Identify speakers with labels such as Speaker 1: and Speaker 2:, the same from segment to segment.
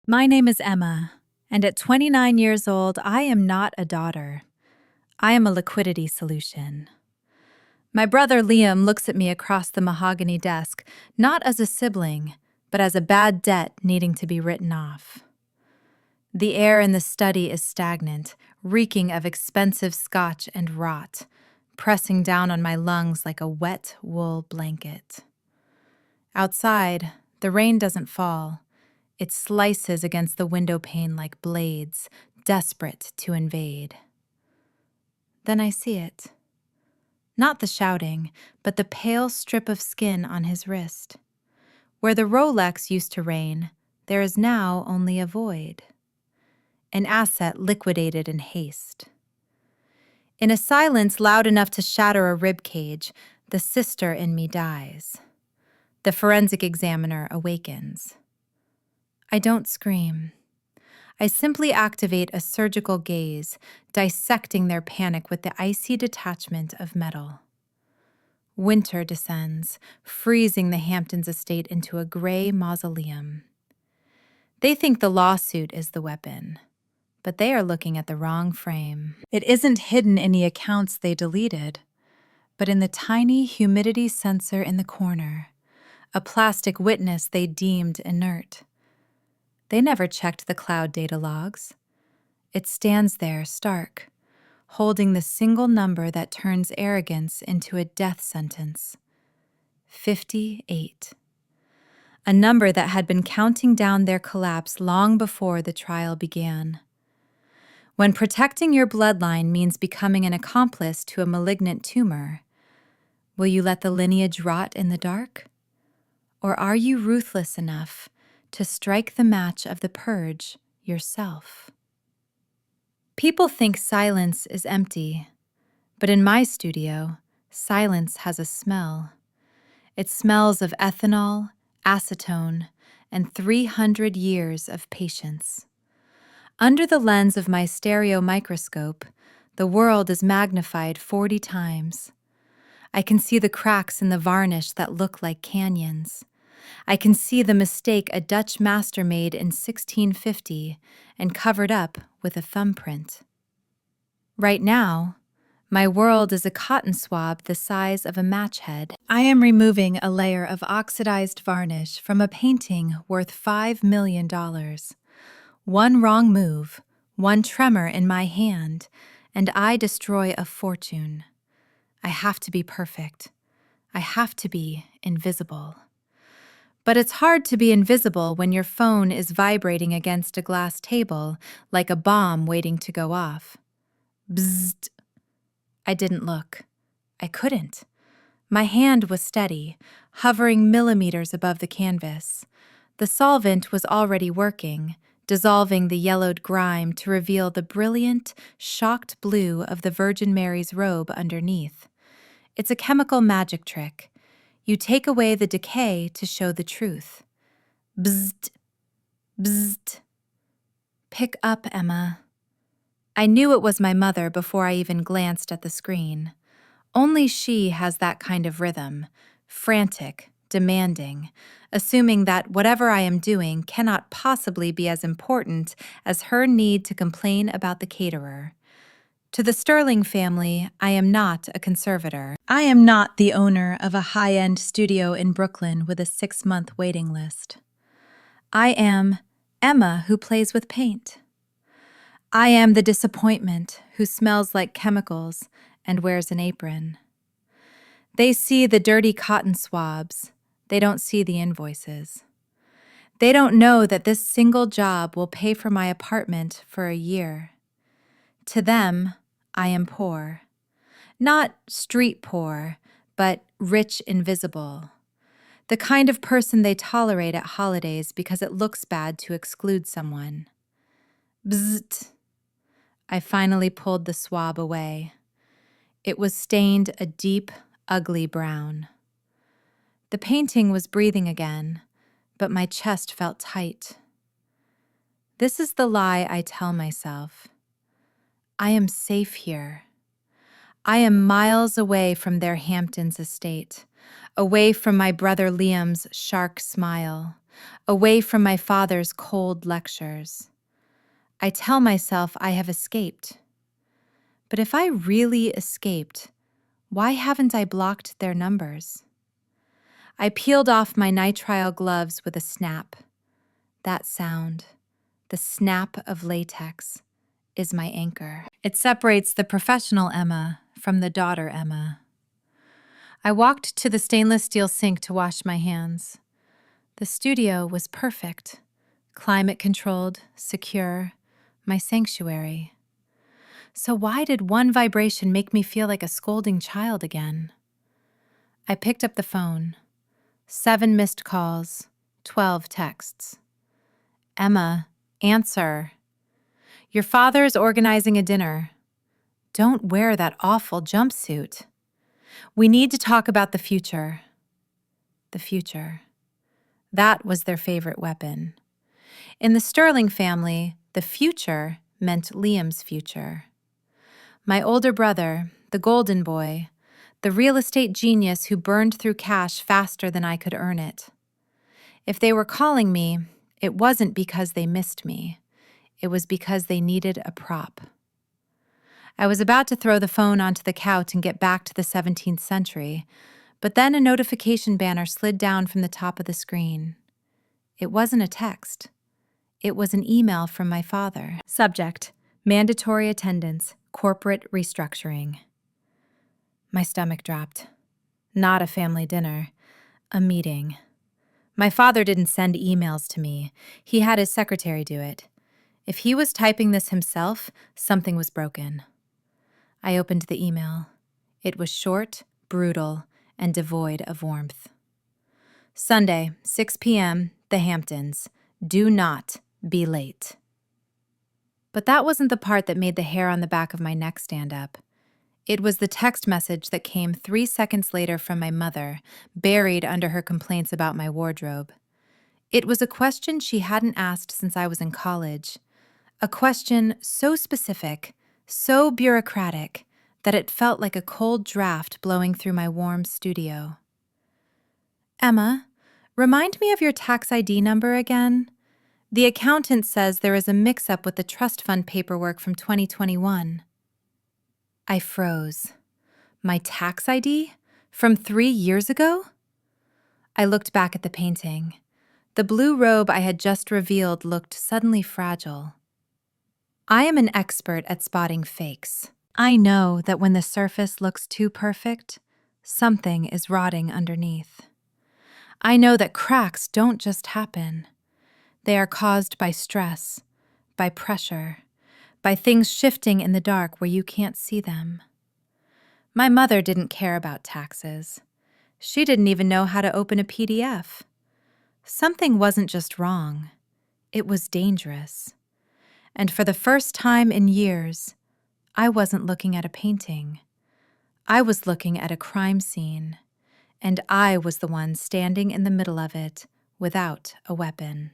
Speaker 1: My name is Emma, and at 29 years old, I am not a daughter. I am a liquidity solution. My brother Liam looks at me across the mahogany desk, not as a sibling, but as a bad debt needing to be written off. The air in the study is stagnant, reeking of expensive scotch and rot, pressing down on my lungs like a wet wool blanket. Outside, the rain doesn't fall. It slices against the window pane like blades, desperate to invade. Then I see it. Not the shouting, but the pale strip of skin on his wrist. Where the Rolex used to reign, there is now only a void. An asset liquidated in haste. In a silence loud enough to shatter a rib cage, the sister in me dies. The forensic examiner awakens. I don't scream. I simply activate a surgical gaze, dissecting their panic with the icy detachment of metal. Winter descends, freezing the Hamptons estate into a gray mausoleum. They think the lawsuit is the weapon, but they are looking at the wrong frame. It isn't hidden in the accounts they deleted, but in the tiny humidity sensor in the corner, a plastic witness they deemed inert. They never checked the cloud data logs. It stands there stark, holding the single number that turns arrogance into a death sentence. 58. A number that had been counting down their collapse long before the trial began. When protecting your bloodline means becoming an accomplice to a malignant tumor, will you let the lineage rot in the dark? Or are you ruthless enough to strike the match of the purge yourself? People think silence is empty, but in my studio, silence has a smell. It smells of ethanol, acetone, and 300 years of patience. Under the lens of my stereo microscope, the world is magnified 40 times. I can see the cracks in the varnish that look like canyons. I can see the mistake a Dutch master made in 1650 and covered up with a thumbprint. Right now, my world is a cotton swab the size of a match head. I am removing a layer of oxidized varnish from a painting worth $5 million. One wrong move, one tremor in my hand, and I destroy a fortune. I have to be perfect. I have to be invisible. But it's hard to be invisible when your phone is vibrating against a glass table like a bomb waiting to go off. Bzzzt. I didn't look. I couldn't. My hand was steady, hovering millimeters above the canvas. The solvent was already working, dissolving the yellowed grime to reveal the brilliant, shocked blue of the Virgin Mary's robe underneath. It's a chemical magic trick. You take away the decay to show the truth. Bzzzt. Bzzzt. Pick up, Emma. I knew it was my mother before I even glanced at the screen. Only she has that kind of rhythm, frantic, demanding, assuming that whatever I am doing cannot possibly be as important as her need to complain about the caterer. To the Sterling family, I am not a conservator. I am not the owner of a high-end studio in Brooklyn with a 6-month waiting list. I am Emma who plays with paint. I am the disappointment who smells like chemicals and wears an apron. They see the dirty cotton swabs. They don't see the invoices. They don't know that this single job will pay for my apartment for a year. To them, I am poor. Not street poor, but rich invisible. The kind of person they tolerate at holidays because it looks bad to exclude someone. Bzzzt. I finally pulled the swab away. It was stained a deep, ugly brown. The painting was breathing again, but my chest felt tight. This is the lie I tell myself. I am safe here. I am miles away from their Hamptons estate, away from my brother Liam's shark smile, away from my father's cold lectures. I tell myself I have escaped. But if I really escaped, why haven't I blocked their numbers? I peeled off my nitrile gloves with a snap. That sound, the snap of latex, is my anchor. It separates the professional Emma from the daughter Emma. I walked to the stainless steel sink to wash my hands. The studio was perfect, climate-controlled, secure, my sanctuary. So why did one vibration make me feel like a scolding child again? I picked up the phone. 7 missed calls, 12 texts. Emma, answer. Your father is organizing a dinner. Don't wear that awful jumpsuit. We need to talk about the future. The future. That was their favorite weapon. In the Sterling family, the future meant Liam's future. My older brother, the golden boy, the real estate genius who burned through cash faster than I could earn it. If they were calling me, it wasn't because they missed me. It was because they needed a prop. I was about to throw the phone onto the couch and get back to the 17th century, but then a notification banner slid down from the top of the screen. It wasn't a text. It was an email from my father. Subject: mandatory attendance, corporate restructuring. My stomach dropped. Not a family dinner, a meeting. My father didn't send emails to me. He had his secretary do it. If he was typing this himself, something was broken. I opened the email. It was short, brutal, and devoid of warmth. Sunday, 6 p.m., The Hamptons. Do not be late. But that wasn't the part that made the hair on the back of my neck stand up. It was the text message that came 3 seconds later from my mother, buried under her complaints about my wardrobe. It was a question she hadn't asked since I was in college. A question so specific, so bureaucratic, that it felt like a cold draft blowing through my warm studio. Emma, remind me of your tax ID number again. The accountant says there is a mix-up with the trust fund paperwork from 2021. I froze. My tax ID? From 3 years ago? I looked back at the painting. The blue robe I had just revealed looked suddenly fragile. I am an expert at spotting fakes. I know that when the surface looks too perfect, something is rotting underneath. I know that cracks don't just happen. They are caused by stress, by pressure, by things shifting in the dark where you can't see them. My mother didn't care about taxes. She didn't even know how to open a PDF. Something wasn't just wrong. It was dangerous. And for the first time in years, I wasn't looking at a painting. I was looking at a crime scene, and I was the one standing in the middle of it without a weapon.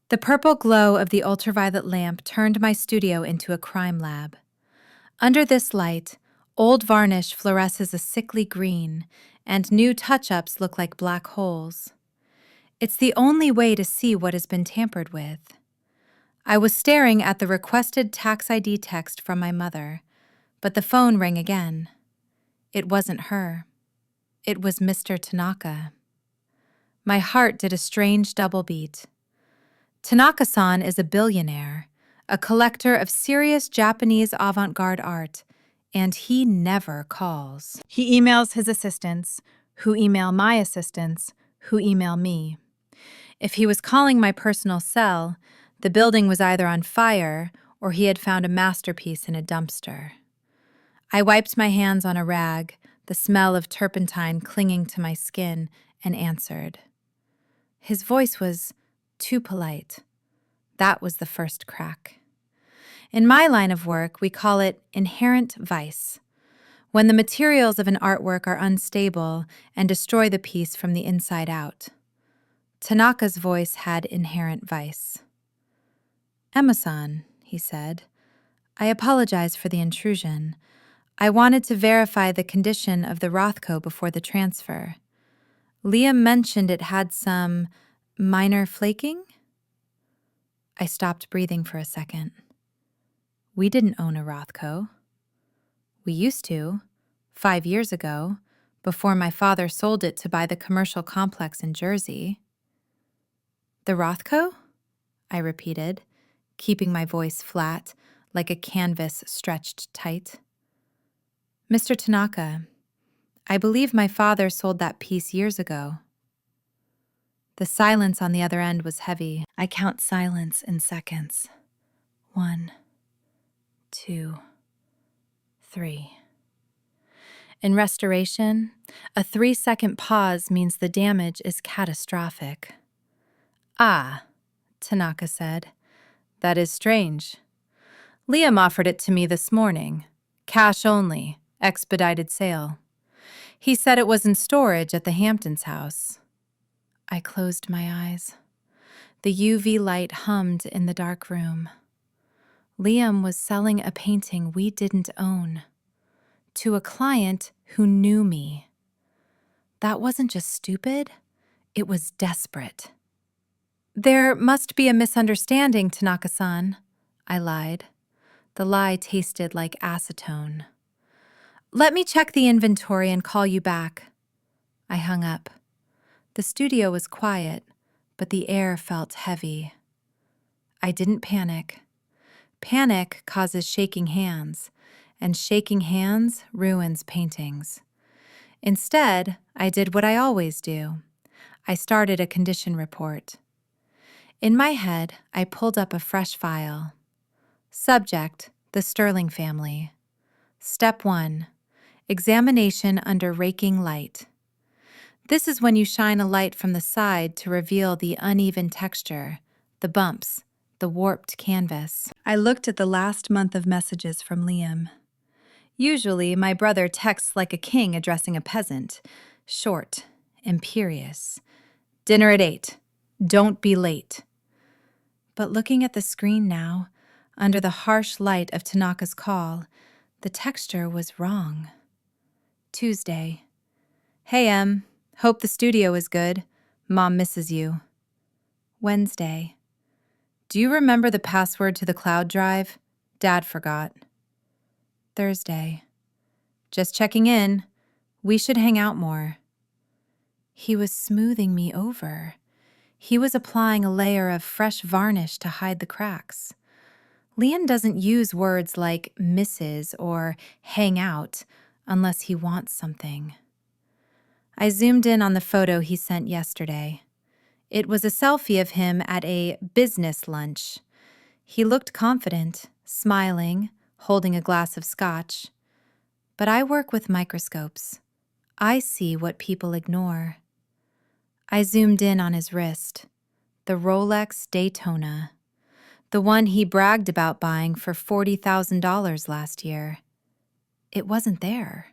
Speaker 1: The purple glow of the ultraviolet lamp turned my studio into a crime lab. Under this light, old varnish fluoresces a sickly green, and new touch-ups look like black holes. It's the only way to see what has been tampered with. I was staring at the requested tax ID text from my mother, but the phone rang again. It wasn't her. It was Mr. Tanaka. My heart did a strange double beat. Tanaka-san is a billionaire, a collector of serious Japanese avant-garde art, and he never calls. He emails his assistants, who email my assistants, who email me. If he was calling my personal cell, the building was either on fire or he had found a masterpiece in a dumpster. I wiped my hands on a rag, the smell of turpentine clinging to my skin, and answered. His voice was too polite. That was the first crack. In my line of work, we call it inherent vice, when the materials of an artwork are unstable and destroy the piece from the inside out. Tanaka's voice had inherent vice. Emma-san, he said, I apologize for the intrusion. I wanted to verify the condition of the Rothko before the transfer. Liam mentioned it had some Minor flaking? I stopped breathing for a second. We didn't own a Rothko. We used to, 5 years ago, before my father sold it to buy the commercial complex in Jersey. The Rothko? I repeated, keeping my voice flat, like a canvas stretched tight. Mr. Tanaka, I believe my father sold that piece years ago. The silence on the other end was heavy. I count silence in seconds. 1, 2, 3. In restoration, a 3-second pause means the damage is catastrophic. Ah, Tanaka said. That is strange. Liam offered it to me this morning. Cash only, expedited sale. He said it was in storage at the Hamptons house. I closed my eyes. The UV light hummed in the dark room. Liam was selling a painting we didn't own to a client who knew me. That wasn't just stupid, it was desperate. There must be a misunderstanding, Tanaka-san, I lied. The lie tasted like acetone. Let me check the inventory and call you back. I hung up. The studio was quiet, but the air felt heavy. I didn't panic. Panic causes shaking hands, and shaking hands ruins paintings. Instead, I did what I always do. I started a condition report. In my head, I pulled up a fresh file. Subject, the Sterling family. Step 1, examination under raking light. This is when you shine a light from the side to reveal the uneven texture, the bumps, the warped canvas. I looked at the last month of messages from Liam. Usually, my brother texts like a king addressing a peasant. Short, imperious. Dinner at 8. Don't be late. But looking at the screen now, under the harsh light of Tanaka's call, the texture was wrong. Tuesday. Hey, Em. Hope the studio is good. Mom misses you. Wednesday. Do you remember the password to the cloud drive? Dad forgot. Thursday. Just checking in. We should hang out more. He was smoothing me over. He was applying a layer of fresh varnish to hide the cracks. Liam doesn't use words like misses or hang out unless he wants something. I zoomed in on the photo he sent yesterday. It was a selfie of him at a business lunch. He looked confident, smiling, holding a glass of scotch. But I work with microscopes. I see what people ignore. I zoomed in on his wrist, the Rolex Daytona, the one he bragged about buying for $40,000 last year. It wasn't there.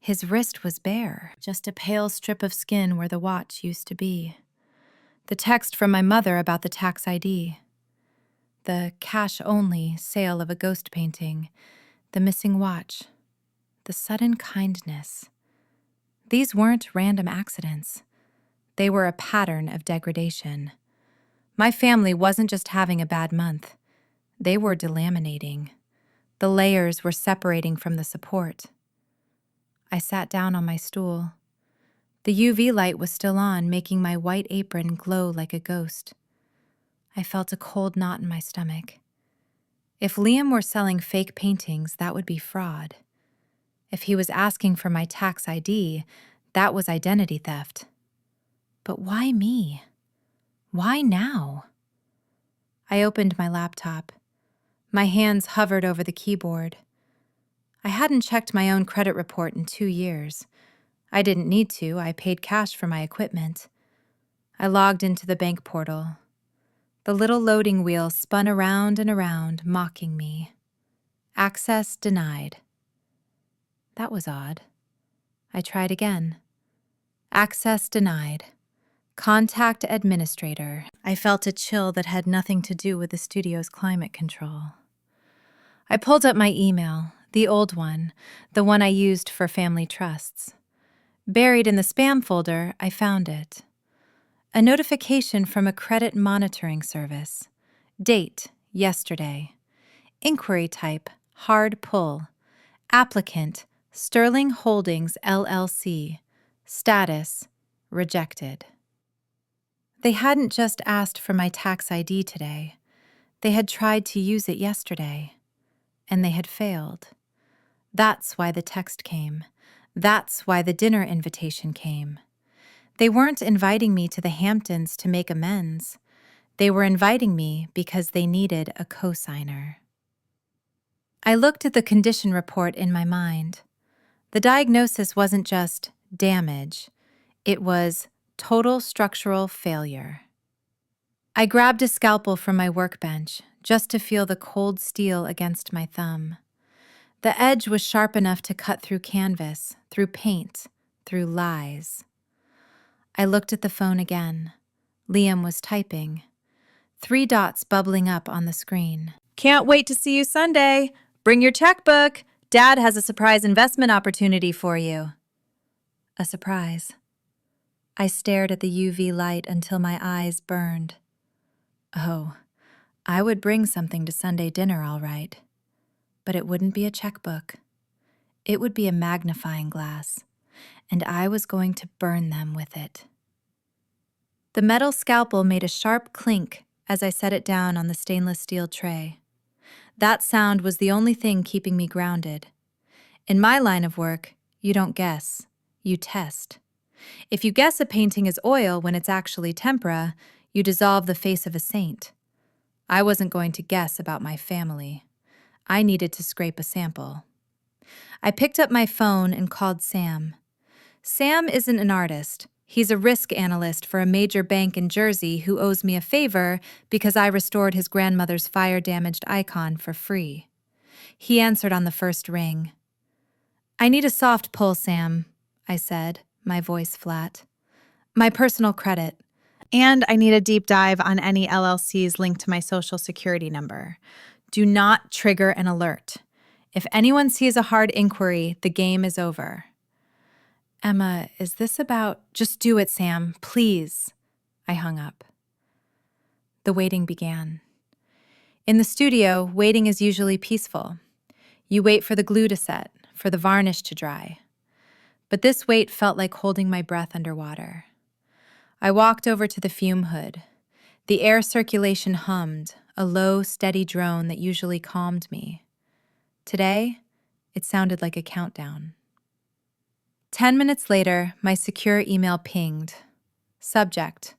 Speaker 1: His wrist was bare, just a pale strip of skin where the watch used to be. The text from my mother about the tax ID. The cash-only sale of a ghost painting. The missing watch. The sudden kindness. These weren't random accidents. They were a pattern of degradation. My family wasn't just having a bad month. They were delaminating. The layers were separating from the support. I sat down on my stool. The UV light was still on, making my white apron glow like a ghost. I felt a cold knot in my stomach. If Liam were selling fake paintings, that would be fraud. If he was asking for my tax ID, that was identity theft. But why me? Why now? I opened my laptop. My hands hovered over the keyboard. I hadn't checked my own credit report in 2 years. I didn't need to. I paid cash for my equipment. I logged into the bank portal. The little loading wheel spun around and around, mocking me. Access denied. That was odd. I tried again. Access denied. Contact administrator. I felt a chill that had nothing to do with the studio's climate control. I pulled up my email, the old one, the one I used for family trusts. Buried in the spam folder, I found it. A notification from a credit monitoring service. Date, yesterday. Inquiry type, hard pull. Applicant, Sterling Holdings, LLC. Status, rejected. They hadn't just asked for my tax ID today. They had tried to use it yesterday, and they had failed. That's why the text came. That's why the dinner invitation came. They weren't inviting me to the Hamptons to make amends. They were inviting me because they needed a cosigner. I looked at the condition report in my mind. The diagnosis wasn't just damage. It was total structural failure. I grabbed a scalpel from my workbench just to feel the cold steel against my thumb. The edge was sharp enough to cut through canvas, through paint, through lies. I looked at the phone again. Liam was typing. 3 dots bubbling up on the screen. Can't wait to see you Sunday. Bring your checkbook. Dad has a surprise investment opportunity for you. A surprise. I stared at the UV light until my eyes burned. Oh, I would bring something to Sunday dinner, all right. But it wouldn't be a checkbook. It would be a magnifying glass, and I was going to burn them with it. The metal scalpel made a sharp clink as I set it down on the stainless steel tray. That sound was the only thing keeping me grounded. In my line of work, you don't guess, you test. If you guess a painting is oil when it's actually tempera, you dissolve the face of a saint. I wasn't going to guess about my family. I needed to scrape a sample. I picked up my phone and called Sam. Sam isn't an artist. He's a risk analyst for a major bank in Jersey who owes me a favor because I restored his grandmother's fire-damaged icon for free. He answered on the first ring. I need a soft pull, Sam, I said, my voice flat. My personal credit. And I need a deep dive on any LLCs linked to my social security number. Do not trigger an alert. If anyone sees a hard inquiry, the game is over. Emma, is this about... Just do it, Sam, please. I hung up. The waiting began. In the studio, waiting is usually peaceful. You wait for the glue to set, for the varnish to dry. But this wait felt like holding my breath underwater. I walked over to the fume hood. The air circulation hummed, a low, steady drone that usually calmed me. Today, it sounded like a countdown. 10 minutes later, my secure email pinged. Subject,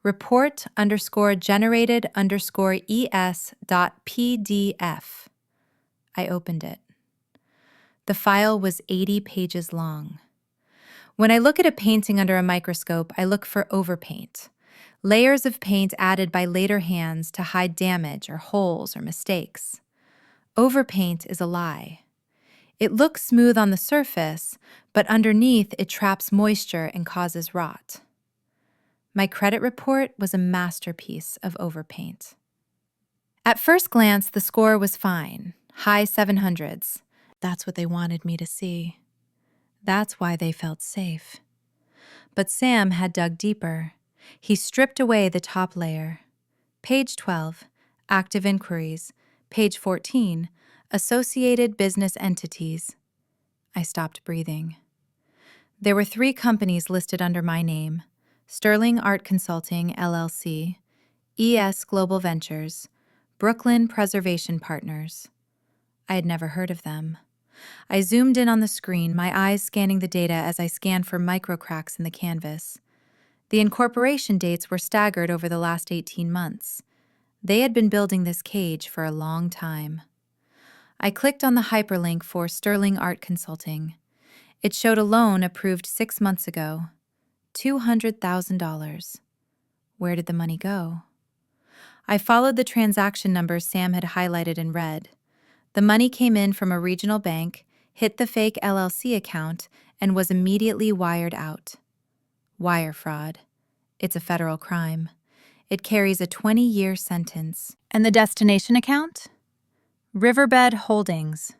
Speaker 1: report_generated_es.pdf. I opened it. The file was 80 pages long. When I look at a painting under a microscope, I look for overpaint. Layers of paint added by later hands to hide damage or holes or mistakes. Overpaint is a lie. It looks smooth on the surface, but underneath it traps moisture and causes rot. My credit report was a masterpiece of overpaint. At first glance, the score was fine, high 700s. That's what they wanted me to see. That's why they felt safe. But Sam had dug deeper. He stripped away the top layer. Page 12, active inquiries. Page 14, associated business entities. I stopped breathing. There were 3 companies listed under my name: Sterling Art Consulting, LLC, ES Global Ventures, Brooklyn Preservation Partners. I had never heard of them. I zoomed in on the screen, my eyes scanning the data as I scanned for microcracks in the canvas. The incorporation dates were staggered over the last 18 months. They had been building this cage for a long time. I clicked on the hyperlink for Sterling Art Consulting. It showed a loan approved 6 months ago. $200,000. Where did the money go? I followed the transaction numbers Sam had highlighted in red. The money came in from a regional bank, hit the fake LLC account, and was immediately wired out. Wire fraud. It's a federal crime. It carries a 20-year sentence. And the destination account? Riverbed Holdings.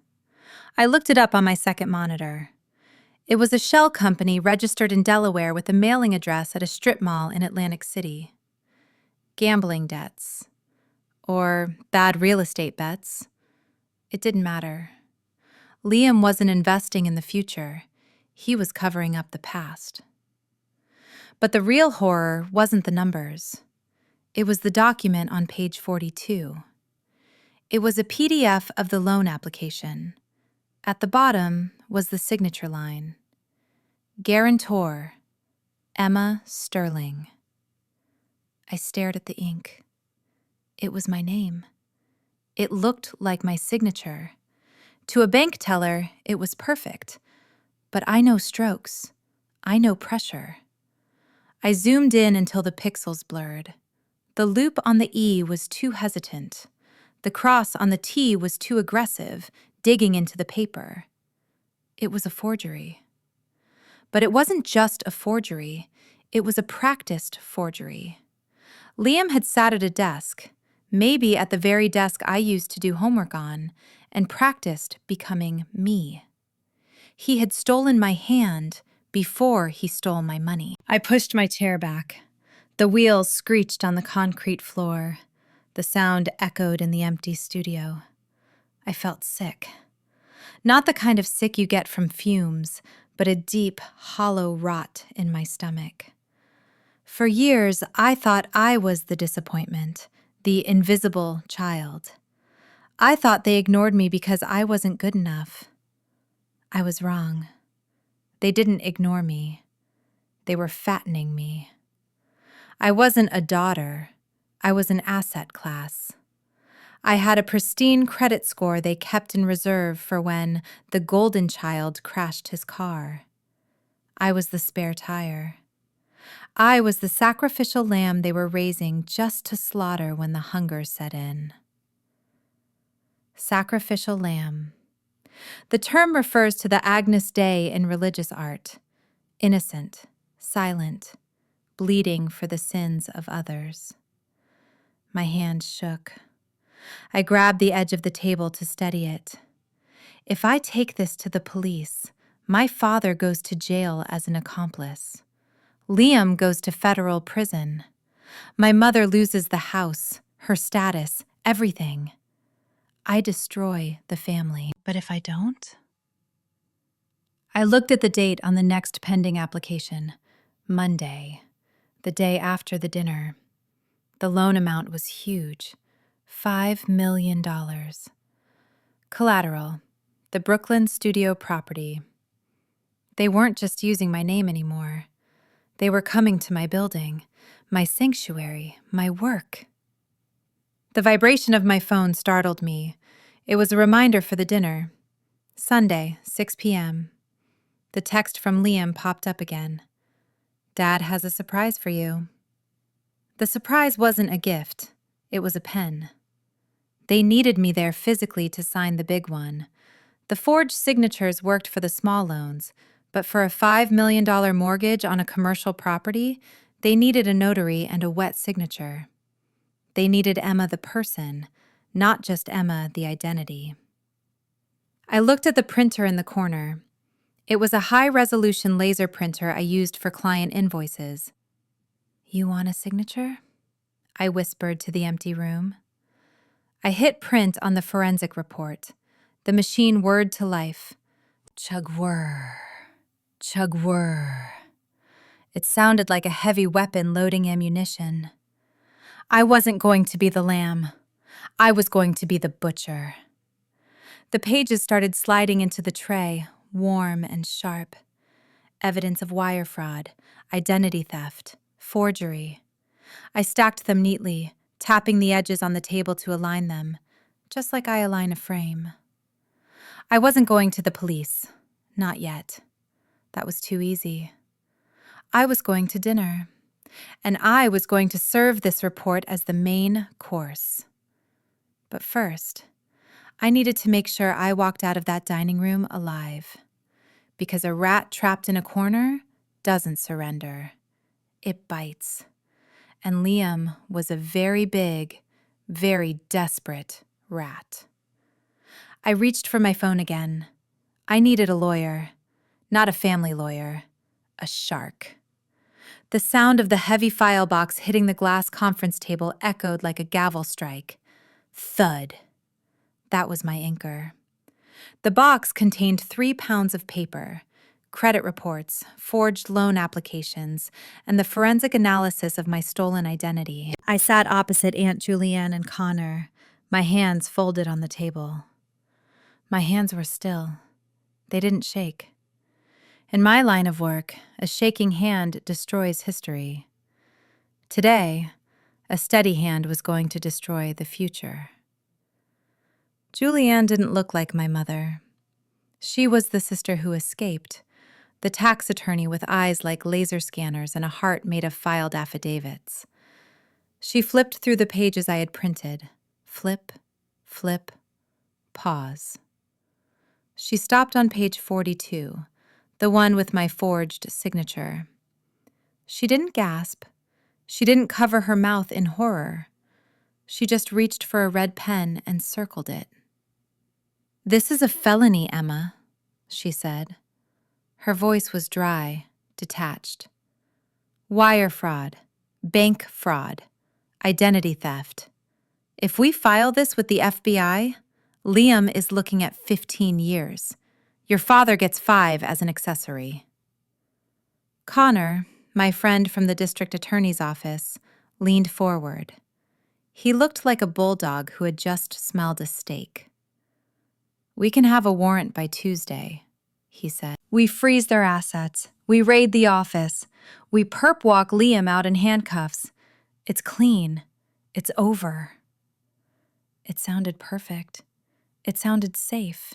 Speaker 1: I looked it up on my second monitor. It was a shell company registered in Delaware with a mailing address at a strip mall in Atlantic City. Gambling debts. Or bad real estate bets. It didn't matter. Liam wasn't investing in the future. He was covering up the past. But the real horror wasn't the numbers. It was the document on page 42. It was a PDF of the loan application. At the bottom was the signature line. Guarantor, Emma Sterling. I stared at the ink. It was my name. It looked like my signature. To a bank teller, it was perfect. But I know strokes. I know pressure. I zoomed in until the pixels blurred. The loop on the E was too hesitant. The cross on the T was too aggressive, digging into the paper. It was a forgery. But it wasn't just a forgery. It was a practiced forgery. Liam had sat at a desk, maybe at the very desk I used to do homework on, and practiced becoming me. He had stolen my hand before he stole my money. I pushed my chair back. The wheels screeched on the concrete floor. The sound echoed in the empty studio. I felt sick. Not the kind of sick you get from fumes, but a deep, hollow rot in my stomach. For years, I thought I was the disappointment, the invisible child. I thought they ignored me because I wasn't good enough. I was wrong. They didn't ignore me. They were fattening me. I wasn't a daughter. I was an asset class. I had a pristine credit score they kept in reserve for when the golden child crashed his car. I was the spare tire. I was the sacrificial lamb they were raising just to slaughter when the hunger set in. Sacrificial lamb. The term refers to the Agnus Dei in religious art. Innocent, silent, bleeding for the sins of others. My hand shook. I grabbed the edge of the table to steady it. If I take this to the police, my father goes to jail as an accomplice. Liam goes to federal prison. My mother loses the house, her status, everything. I destroy the family. But if I don't? I looked at the date on the next pending application, Monday, the day after the dinner. The loan amount was huge, $5 million. Collateral, the Brooklyn studio property. They weren't just using my name anymore. They were coming to my building, my sanctuary, my work. The vibration of my phone startled me. It was a reminder for the dinner. Sunday, 6 p.m. The text from Liam popped up again. Dad has a surprise for you. The surprise wasn't a gift. It was a pen. They needed me there physically to sign the big one. The forged signatures worked for the small loans, but for a $5 million mortgage on a commercial property, they needed a notary and a wet signature. They needed Emma the person, not just Emma the identity. I looked at the printer in the corner. It was a high-resolution laser printer I used for client invoices. You want a signature? I whispered to the empty room. I hit print on the forensic report. The machine whirred to life. Chug-whir, chug-whir. It sounded like a heavy weapon loading ammunition. I wasn't going to be the lamb. I was going to be the butcher. The pages started sliding into the tray, warm and sharp. Evidence of wire fraud, identity theft, forgery. I stacked them neatly, tapping the edges on the table to align them, just like I align a frame. I wasn't going to the police. Not yet. That was too easy. I was going to dinner, and I was going to serve this report as the main course. But first, I needed to make sure I walked out of that dining room alive, because a rat trapped in a corner doesn't surrender. It bites. And Liam was a very big, very desperate rat. I reached for my phone again. I needed a lawyer. Not a family lawyer, a shark. The sound of the heavy file box hitting the glass conference table echoed like a gavel strike. Thud. That was my anchor. The box contained 3 pounds of paper, credit reports, forged loan applications, and the forensic analysis of my stolen identity. I sat opposite Aunt Julianne and Connor, my hands folded on the table. My hands were still. They didn't shake. In my line of work, a shaking hand destroys history. Today, a steady hand was going to destroy the future. Julianne didn't look like my mother. She was the sister who escaped, the tax attorney with eyes like laser scanners and a heart made of filed affidavits. She flipped through the pages I had printed. Flip, flip, pause. She stopped on page 42, the one with my forged signature. She didn't gasp. She didn't cover her mouth in horror. She just reached for a red pen and circled it. "This is a felony, Emma," she said. Her voice was dry, detached. "Wire fraud, bank fraud, identity theft. If we file this with the FBI, Liam is looking at 15 years. Your father gets 5 as an accessory." Connor, my friend from the district attorney's office, leaned forward. He looked like a bulldog who had just smelled a steak. "We can have a warrant by Tuesday," he said. "We freeze their assets. We raid the office. We perp walk Liam out in handcuffs. It's clean. It's over." It sounded perfect. It sounded safe.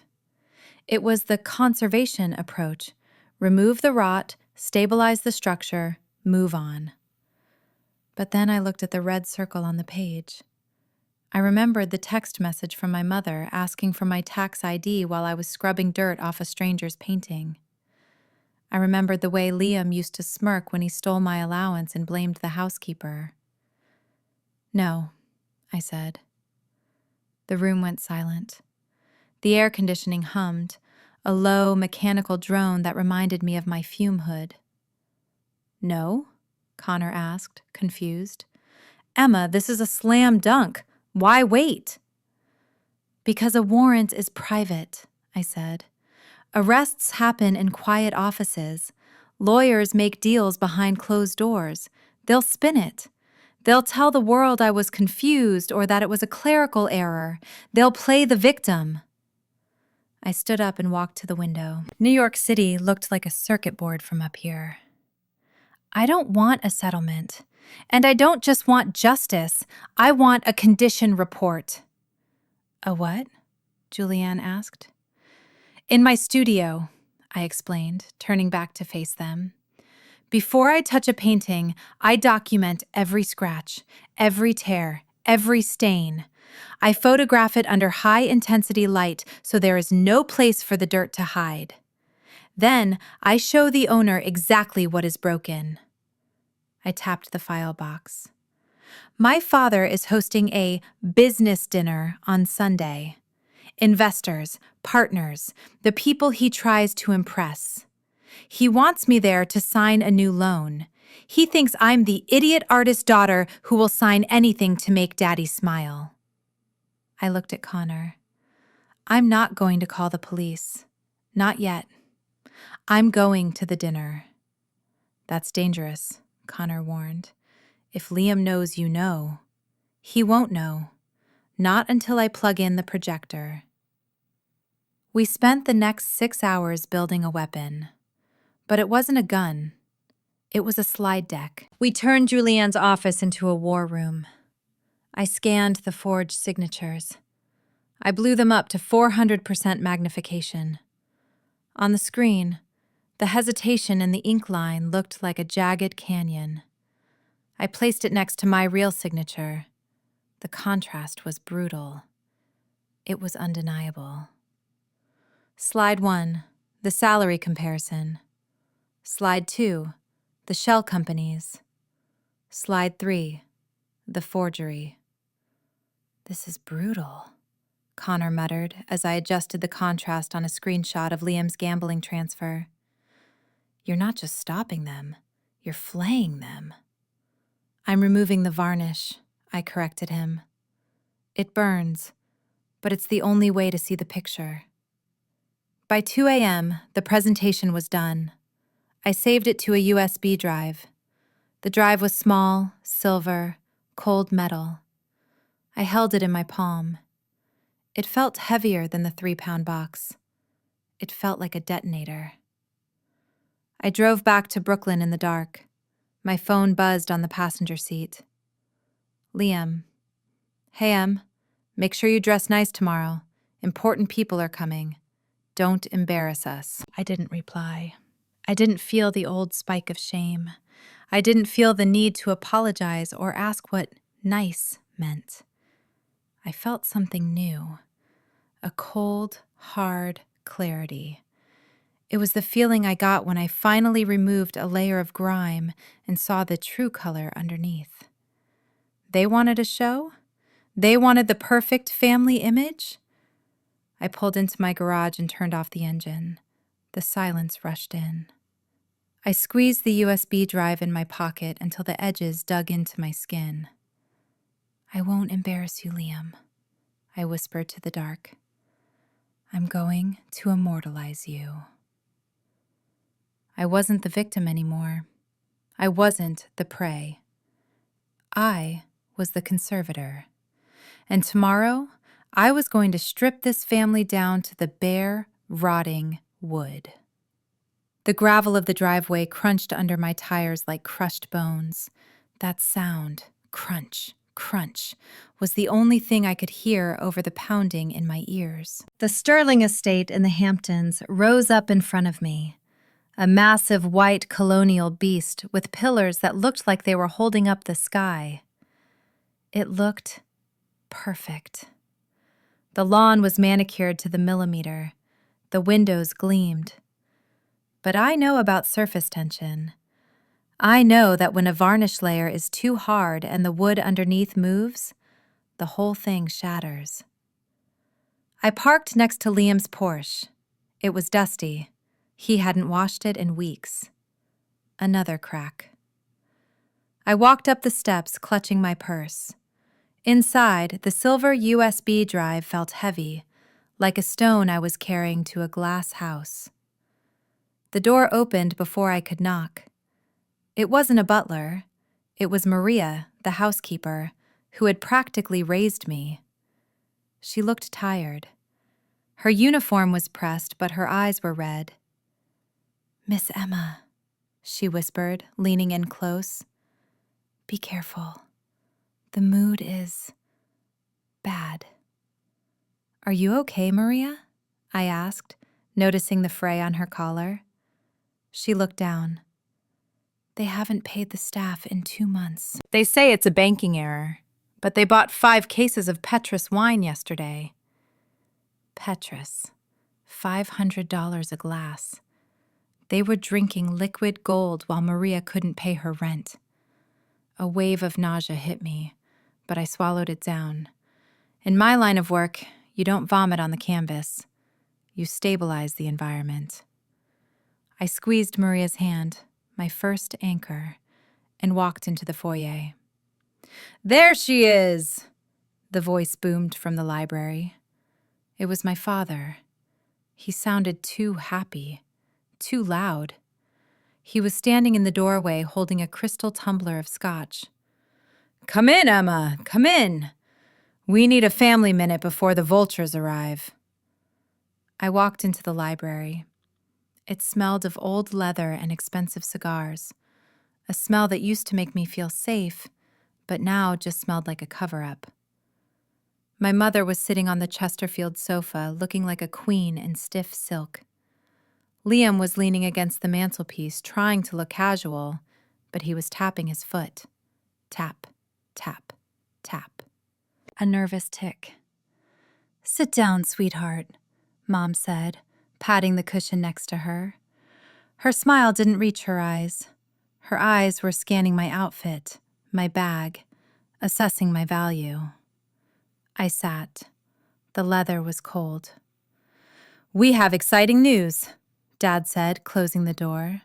Speaker 1: It was the conservation approach. Remove the rot, stabilize the structure, move on. But then I looked at the red circle on the page. I remembered the text message from my mother asking for my tax ID while I was scrubbing dirt off a stranger's painting. I remembered the way Liam used to smirk when he stole my allowance and blamed the housekeeper. "No," I said. The room went silent. The air conditioning hummed, a low, mechanical drone that reminded me of my fume hood. "No?" Connor asked, confused. "Emma, this is a slam dunk. Why wait?" "Because a warrant is private," I said. "Arrests happen in quiet offices. Lawyers make deals behind closed doors. They'll spin it. They'll tell the world I was confused or that it was a clerical error. They'll play the victim." I stood up and walked to the window. New York City looked like a circuit board from up here. "I don't want a settlement. And I don't just want justice. I want a condition report." "A what?" Julianne asked. "In my studio," I explained, turning back to face them. "Before I touch a painting, I document every scratch, every tear, every stain. I photograph it under high-intensity light so there is no place for the dirt to hide. Then I show the owner exactly what is broken." I tapped the file box. "My father is hosting a business dinner on Sunday. Investors, partners, the people he tries to impress. He wants me there to sign a new loan. He thinks I'm the idiot artist daughter who will sign anything to make Daddy smile." I looked at Connor. "I'm not going to call the police. Not yet. I'm going to the dinner." "That's dangerous," Connor warned. "If Liam knows you know." "He won't know. Not until I plug in the projector." We spent the next 6 hours building a weapon. But it wasn't a gun. It was a slide deck. We turned Julianne's office into a war room. I scanned the forged signatures. I blew them up to 400% magnification. On the screen, the hesitation in the ink line looked like a jagged canyon. I placed it next to my real signature. The contrast was brutal. It was undeniable. Slide 1, the salary comparison. Slide 2, the shell companies. Slide 3, the forgery. "This is brutal," Connor muttered as I adjusted the contrast on a screenshot of Liam's gambling transfer. You're not just stopping them, you're flaying them. I'm removing the varnish, I corrected him. It burns, but it's the only way to see the picture. By 2 a.m., the presentation was done. I saved it to a USB drive. The drive was small, silver, cold metal. I held it in my palm. It felt heavier than the 3-pound box. It felt like a detonator. I drove back to Brooklyn in the dark. My phone buzzed on the passenger seat. Liam. Hey, Em. Make sure you dress nice tomorrow. Important people are coming. Don't embarrass us. I didn't reply. I didn't feel the old spike of shame. I didn't feel the need to apologize or ask what nice meant. I felt something new. A cold, hard clarity. It was the feeling I got when I finally removed a layer of grime and saw the true color underneath. They wanted a show? They wanted the perfect family image? I pulled into my garage and turned off the engine. The silence rushed in. I squeezed the USB drive in my pocket until the edges dug into my skin. I won't embarrass you, Liam, I whispered to the dark. I'm going to immortalize you. I wasn't the victim anymore. I wasn't the prey. I was the conservator. And tomorrow, I was going to strip this family down to the bare, rotting wood. The gravel of the driveway crunched under my tires like crushed bones. That sound, crunch, crunch, was the only thing I could hear over the pounding in my ears. The Sterling estate in the Hamptons rose up in front of me. A massive white colonial beast with pillars that looked like they were holding up the sky. It looked perfect. The lawn was manicured to the millimeter. The windows gleamed. But I know about surface tension. I know that when a varnish layer is too hard and the wood underneath moves, the whole thing shatters. I parked next to Liam's Porsche. It was dusty. He hadn't washed it in weeks. Another crack. I walked up the steps, clutching my purse. Inside, the silver USB drive felt heavy, like a stone I was carrying to a glass house. The door opened before I could knock. It wasn't a butler. It was Maria, the housekeeper, who had practically raised me. She looked tired. Her uniform was pressed, but her eyes were red. Miss Emma, she whispered, leaning in close. Be careful. The mood is bad. Are you okay, Maria? I asked, noticing the fray on her collar. She looked down. They haven't paid the staff in 2 months. They say it's a banking error, but they bought 5 cases of Petrus wine yesterday. Petrus. $500 a glass. They were drinking liquid gold while Maria couldn't pay her rent. A wave of nausea hit me, but I swallowed it down. In my line of work, you don't vomit on the canvas. You stabilize the environment. I squeezed Maria's hand, my first anchor, and walked into the foyer. There she is! The voice boomed from the library. It was my father. He sounded too happy, too loud. He was standing in the doorway holding a crystal tumbler of scotch. Come in, Emma, come in. We need a family minute before the vultures arrive. I walked into the library. It smelled of old leather and expensive cigars, a smell that used to make me feel safe, but now just smelled like a cover-up. My mother was sitting on the Chesterfield sofa, looking like a queen in stiff silk. Liam was leaning against the mantelpiece, trying to look casual, but he was tapping his foot. Tap, tap, tap. A nervous tick. Sit down, sweetheart, Mom said, patting the cushion next to her. Her smile didn't reach her eyes. Her eyes were scanning my outfit, my bag, assessing my value. I sat. The leather was cold. We have exciting news, Dad said, closing the door.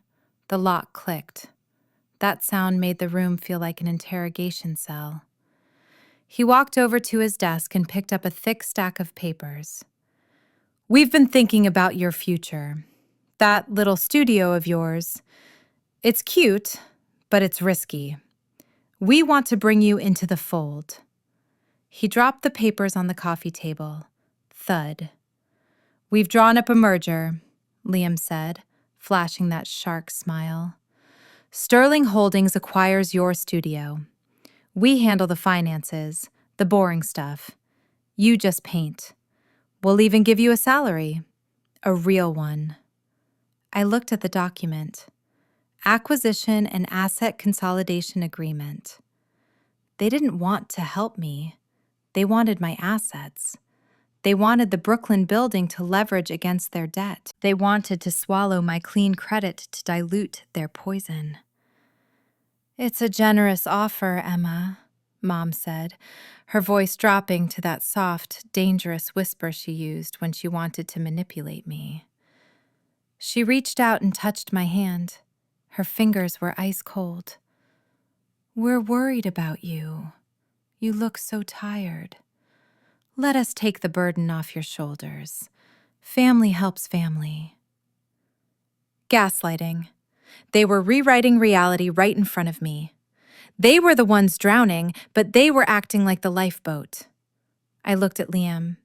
Speaker 1: The lock clicked. That sound made the room feel like an interrogation cell. He walked over to his desk and picked up a thick stack of papers. "We've been thinking about your future. That little studio of yours. It's cute, but it's risky. We want to bring you into the fold." He dropped the papers on the coffee table. Thud. "We've drawn up a merger," Liam said, flashing that shark smile. "Sterling Holdings acquires your studio. We handle the finances, the boring stuff. You just paint. We'll even give you a salary. A real one." I looked at the document. Acquisition and Asset Consolidation Agreement. They didn't want to help me. They wanted my assets. They wanted the Brooklyn building to leverage against their debt. They wanted to swallow my clean credit to dilute their poison. "It's a generous offer, Emma," Mom said, her voice dropping to that soft, dangerous whisper she used when she wanted to manipulate me. She reached out and touched my hand. Her fingers were ice cold. "We're worried about you. You look so tired. Let us take the burden off your shoulders. Family helps family." Gaslighting. They were rewriting reality right in front of me. They were the ones drowning, but they were acting like the lifeboat. I looked at Liam.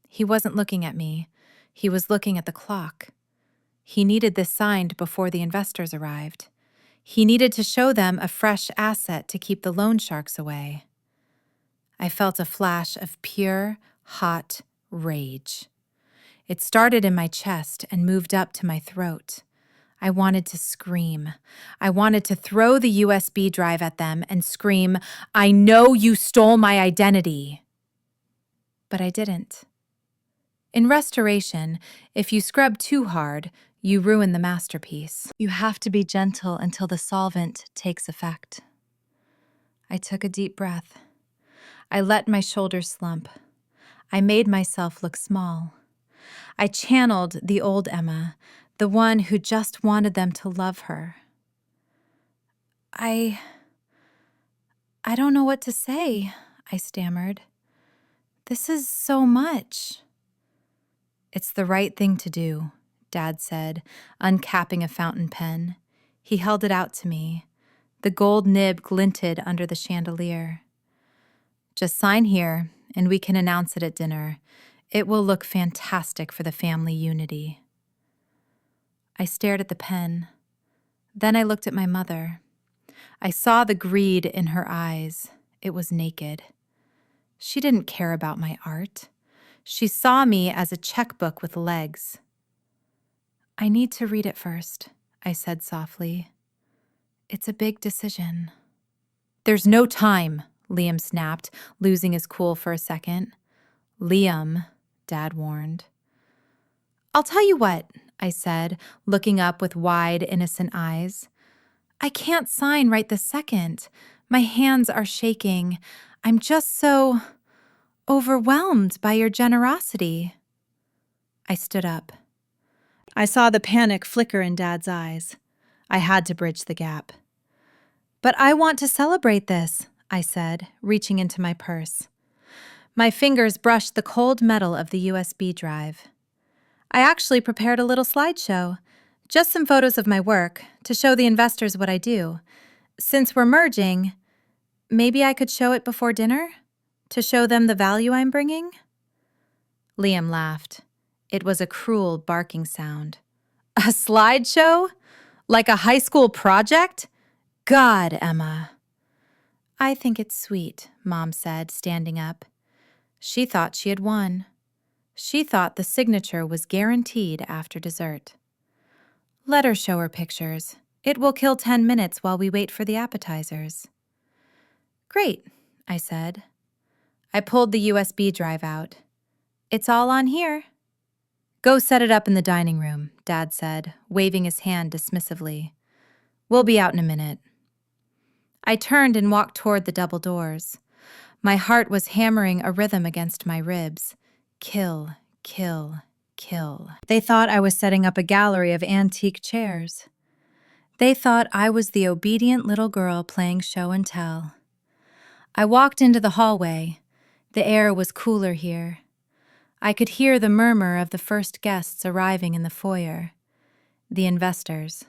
Speaker 1: He wasn't looking at me. He was looking at the clock. He needed this signed before the investors arrived. He needed to show them a fresh asset to keep the loan sharks away. I felt a flash of pure, hot rage. It started in my chest and moved up to my throat. I wanted to scream. I wanted to throw the USB drive at them and scream, "I know you stole my identity." But I didn't. In restoration, if you scrub too hard, you ruin the masterpiece. You have to be gentle until the solvent takes effect. I took a deep breath. I let my shoulders slump. I made myself look small. I channeled the old Emma, the one who just wanted them to love her. I don't know what to say," I stammered. "This is so much." "It's the right thing to do," Dad said, uncapping a fountain pen. He held it out to me. The gold nib glinted under the chandelier. "Just sign here, and we can announce it at dinner. It will look fantastic for the family unity." I stared at the pen. Then I looked at my mother. I saw the greed in her eyes. It was naked. She didn't care about my art. She saw me as a checkbook with legs. "I need to read it first," I said softly. "It's a big decision." "There's no time," Liam snapped, losing his cool for a second. "Liam," Dad warned. "I'll tell you what," I said, looking up with wide, innocent eyes. "I can't sign right this second. My hands are shaking. I'm just so overwhelmed by your generosity." I stood up. I saw the panic flicker in Dad's eyes. I had to bridge the gap. "But I want to celebrate this," I said, reaching into my purse. My fingers brushed the cold metal of the USB drive. "I actually prepared a little slideshow, just some photos of my work, to show the investors what I do. Since we're merging, maybe I could show it before dinner? To show them the value I'm bringing?" Liam laughed. It was a cruel barking sound. "A slideshow? Like a high school project? God, Emma." "I think it's sweet," Mom said, standing up. She thought she had won. She thought the signature was guaranteed after dessert. "Let her show her pictures. It will kill 10 minutes while we wait for the appetizers." "Great," I said. I pulled the USB drive out. "It's all on here." "Go set it up in the dining room," Dad said, waving his hand dismissively. "We'll be out in a minute." I turned and walked toward the double doors. My heart was hammering a rhythm against my ribs. Kill, kill, kill. They thought I was setting up a gallery of antique chairs. They thought I was the obedient little girl playing show and tell. I walked into the hallway. The air was cooler here. I could hear the murmur of the first guests arriving in the foyer. The investors,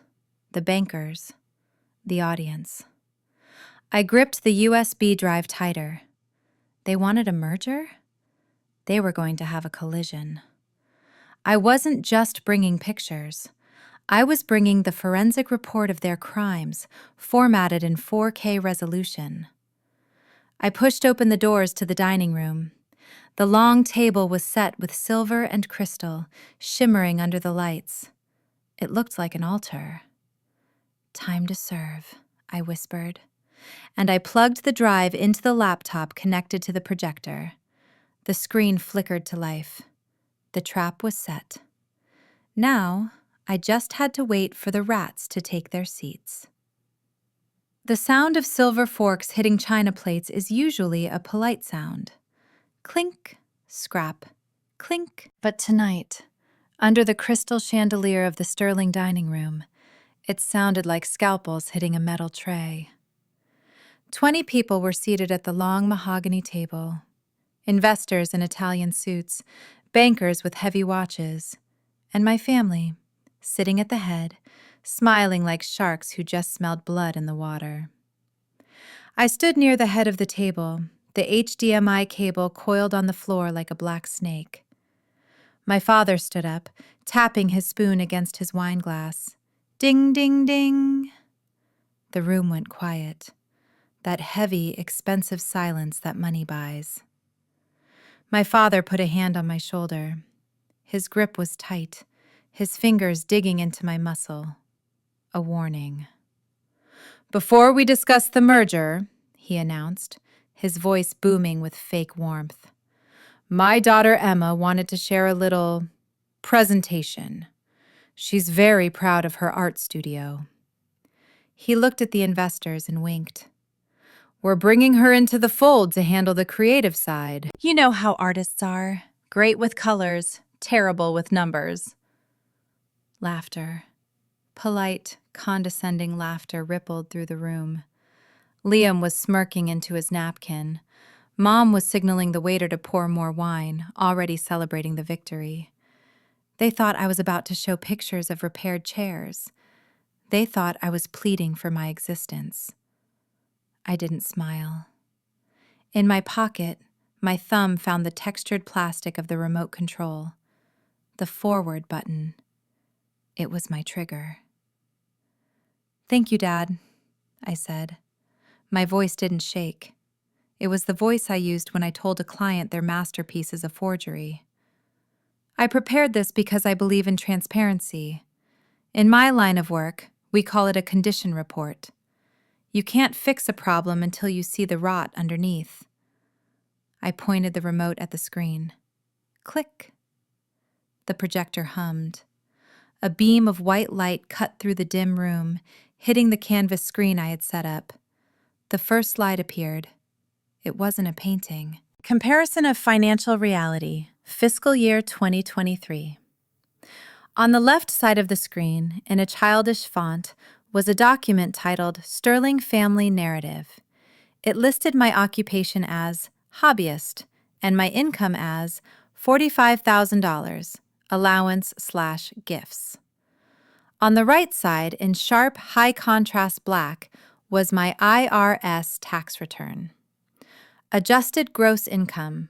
Speaker 1: the bankers, the audience. I gripped the USB drive tighter. They wanted a merger? They were going to have a collision. I wasn't just bringing pictures. I was bringing the forensic report of their crimes, formatted in 4K resolution. I pushed open the doors to the dining room. The long table was set with silver and crystal, shimmering under the lights. It looked like an altar. "Time to serve," I whispered, and I plugged the drive into the laptop connected to the projector. The screen flickered to life. The trap was set. Now, I just had to wait for the rats to take their seats. The sound of silver forks hitting china plates is usually a polite sound. Clink, scrap, clink. But tonight, under the crystal chandelier of the sterling dining room, it sounded like scalpels hitting a metal tray. 20 people were seated at the long mahogany table. Investors in Italian suits, bankers with heavy watches, and my family, sitting at the head, smiling like sharks who just smelled blood in the water. I stood near the head of the table, the HDMI cable coiled on the floor like a black snake. My father stood up, tapping his spoon against his wine glass. Ding, ding, ding. The room went quiet. That heavy, expensive silence that money buys. My father put a hand on my shoulder. His grip was tight, his fingers digging into my muscle. A warning. "Before we discuss the merger," he announced, his voice booming with fake warmth, "my daughter Emma wanted to share a little presentation. She's very proud of her art studio." He looked at the investors and winked. "We're bringing her into the fold to handle the creative side. You know how artists are. Great with colors, terrible with numbers." Laughter. Polite, condescending laughter rippled through the room. Liam was smirking into his napkin. Mom was signaling the waiter to pour more wine, already celebrating the victory. They thought I was about to show pictures of repaired chairs. They thought I was pleading for my existence. I didn't smile. In my pocket, my thumb found the textured plastic of the remote control. The forward button. It was my trigger. "Thank you, Dad," I said. My voice didn't shake. It was the voice I used when I told a client their masterpiece is a forgery. "I prepared this because I believe in transparency. In my line of work, we call it a condition report. You can't fix a problem until you see the rot underneath." I pointed the remote at the screen. Click. The projector hummed. A beam of white light cut through the dim room, hitting the canvas screen I had set up. The first slide appeared. It wasn't a painting. Comparison of financial reality, fiscal year 2023. On the left side of the screen, in a childish font, was a document titled Sterling Family Narrative. It listed my occupation as hobbyist and my income as $45,000, allowance/gifts. On the right side, in sharp, high-contrast black, was my IRS tax return. Adjusted gross income,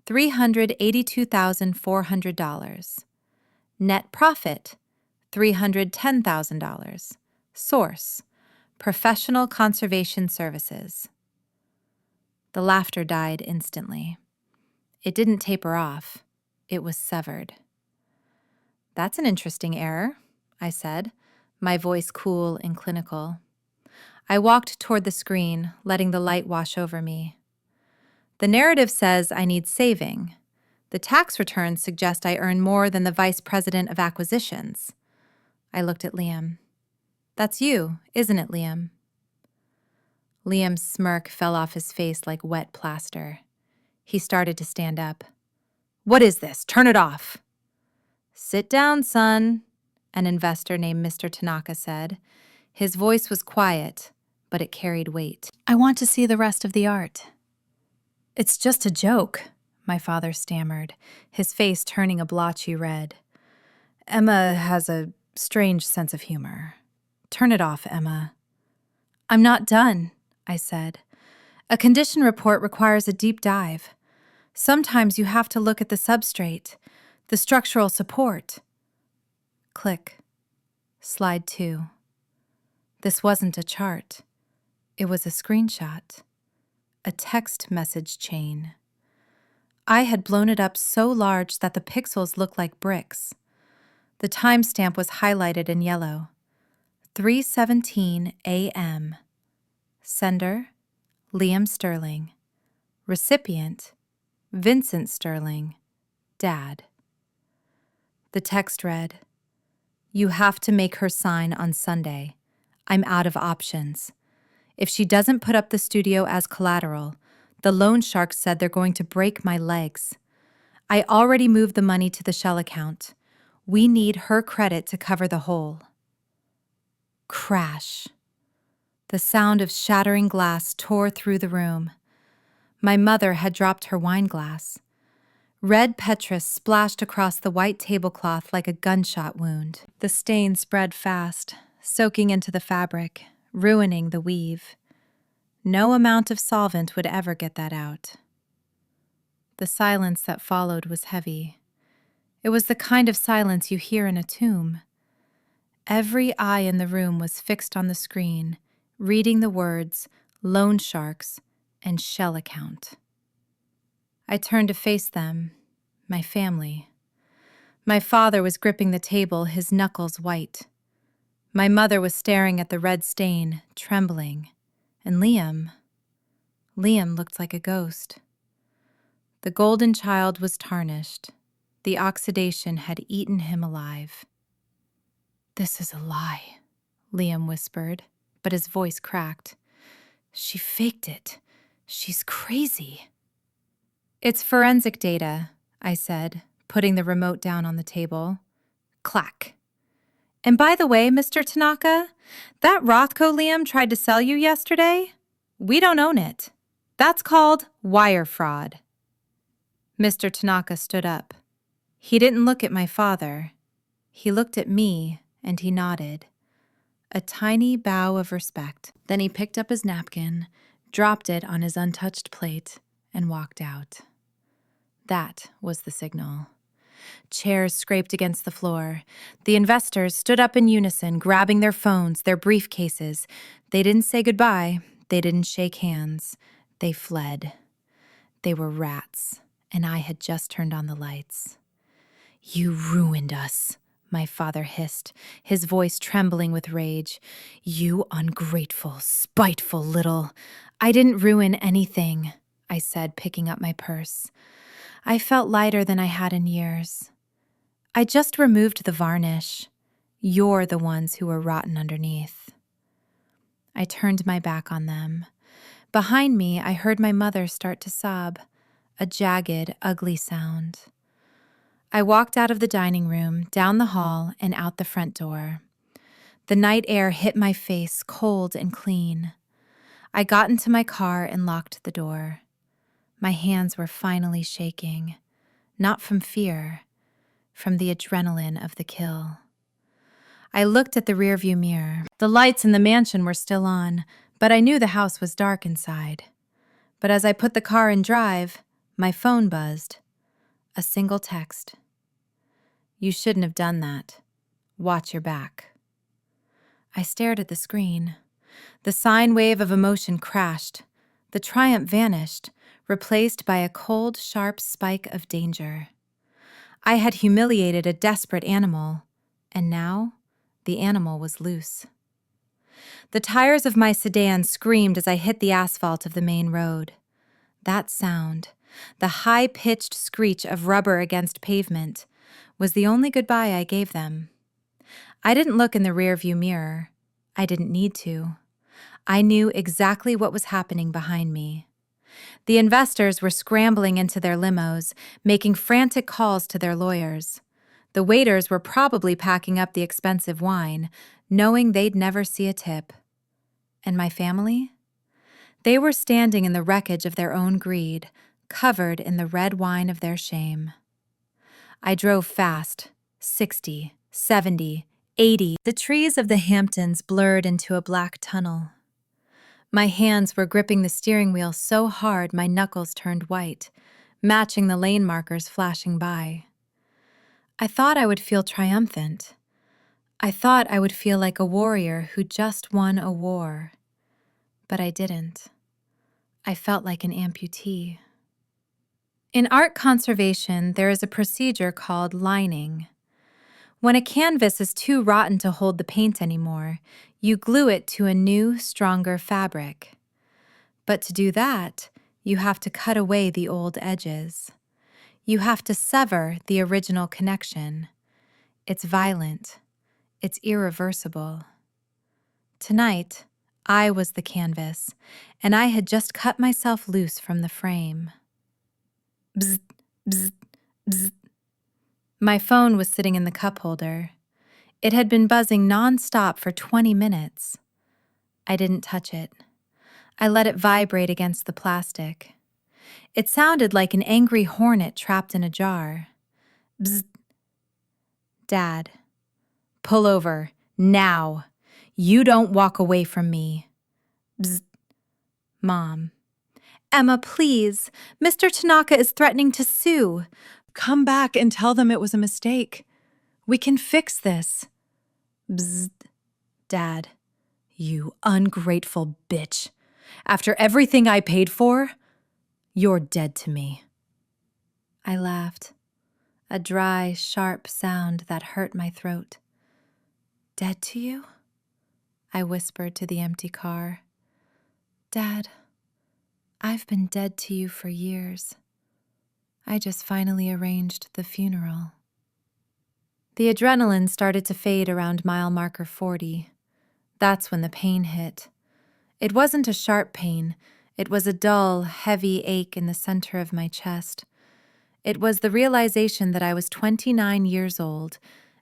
Speaker 1: $382,400. Net profit, $310,000. Source, professional conservation services. The laughter died instantly. It didn't taper off. It was severed. "That's an interesting error," I said, my voice cool and clinical. I walked toward the screen, letting the light wash over me. "The narrative says I need saving. The tax returns suggest I earn more than the vice president of acquisitions." I looked at Liam. "That's you, isn't it, Liam?" Liam's smirk fell off his face like wet plaster. He started to stand up. "What is this? Turn it off." "Sit down, son," an investor named Mr. Tanaka said. His voice was quiet, but it carried weight. I want to see the rest of the art. It's just a joke, my father stammered, his face turning a blotchy red. Emma has a strange sense of humor. Turn it off, Emma. I'm not done, I said. A condition report requires a deep dive. Sometimes you have to look at the substrate, the structural support. Click. Slide 2. This wasn't a chart. It was a screenshot. A text message chain. I had blown it up so large that the pixels looked like bricks. The timestamp was highlighted in yellow. 3:17 a.m. Sender, Liam Sterling. Recipient, Vincent Sterling. Dad. The text read, "You have to make her sign on Sunday. I'm out of options. If she doesn't put up the studio as collateral, the loan sharks said they're going to break my legs. I already moved the money to the shell account. We need her credit to cover the hole." Crash. The sound of shattering glass tore through the room. My mother had dropped her wine glass. Red Petrus splashed across the white tablecloth like a gunshot wound. The stain spread fast, soaking into the fabric, ruining the weave. No amount of solvent would ever get that out. The silence that followed was heavy. It was the kind of silence you hear in a tomb. Every eye in the room was fixed on the screen, reading the words, loan sharks, and shell account. I turned to face them, my family. My father was gripping the table, his knuckles white. My mother was staring at the red stain, trembling. And Liam looked like a ghost. The golden child was tarnished. The oxidation had eaten him alive. "This is a lie," Liam whispered, but his voice cracked. "She faked it. She's crazy." "It's forensic data," I said, putting the remote down on the table. Clack. "And by the way, Mr. Tanaka, that Rothko Liam tried to sell you yesterday? We don't own it. That's called wire fraud." Mr. Tanaka stood up. He didn't look at my father. He looked at me, and he nodded. A tiny bow of respect. Then he picked up his napkin, dropped it on his untouched plate, and walked out. That was the signal. Chairs scraped against the floor. The investors stood up in unison, grabbing their phones, their briefcases. They didn't say goodbye. They didn't shake hands. They fled. They were rats, and I had just turned on the lights. "You ruined us," my father hissed, his voice trembling with rage. "You ungrateful, spiteful little—" "I didn't ruin anything," I said, picking up my purse. I felt lighter than I had in years. "I just removed the varnish. You're the ones who were rotten underneath." I turned my back on them. Behind me, I heard my mother start to sob, a jagged, ugly sound. I walked out of the dining room, down the hall, and out the front door. The night air hit my face, cold and clean. I got into my car and locked the door. My hands were finally shaking, not from fear, from the adrenaline of the kill. I looked at the rearview mirror. The lights in the mansion were still on, but I knew the house was dark inside. But as I put the car in drive, my phone buzzed. A single text. "You shouldn't have done that. Watch your back." I stared at the screen. The sine wave of emotion crashed. The triumph vanished, replaced by a cold, sharp spike of danger. I had humiliated a desperate animal, and now the animal was loose. The tires of my sedan screamed as I hit the asphalt of the main road. That sound, the high-pitched screech of rubber against pavement, was the only goodbye I gave them. I didn't look in the rearview mirror. I didn't need to. I knew exactly what was happening behind me. The investors were scrambling into their limos, making frantic calls to their lawyers. The waiters were probably packing up the expensive wine. knowing they'd never see a tip. And my family? They were standing in the wreckage of their own greed, covered in the red wine of their shame. I drove fast, 60, 70, 80. The trees of the Hamptons blurred into a black tunnel. My hands were gripping the steering wheel so hard my knuckles turned white, matching the lane markers flashing by. I thought I would feel triumphant. I thought I would feel like a warrior who just won a war. But I didn't. I felt like an amputee. In art conservation, there is a procedure called lining. When a canvas is too rotten to hold the paint anymore, you glue it to a new, stronger fabric. But to do that, you have to cut away the old edges. You have to sever the original connection. It's violent. It's irreversible. Tonight, I was the canvas, and I had just cut myself loose from the frame. Bzz, bzz, bzz. My phone was sitting in the cup holder. It had been buzzing nonstop for 20 minutes. I didn't touch it. I let it vibrate against the plastic. It sounded like an angry hornet trapped in a jar. Bzz. Dad. Pull over, now. You don't walk away from me. Bzz. Mom. Emma, please. Mr. Tanaka is threatening to sue. Come back and tell them it was a mistake. We can fix this. Bzz. Dad. You ungrateful bitch. After everything I paid for, you're dead to me. I laughed. A dry, sharp sound that hurt my throat. Dead to you? I whispered to the empty car. Dad, I've been dead to you for years. I just finally arranged the funeral. The adrenaline started to fade around mile marker 40. That's when the pain hit. It wasn't a sharp pain. It was a dull, heavy ache in the center of my chest. It was the realization that I was 29 years old,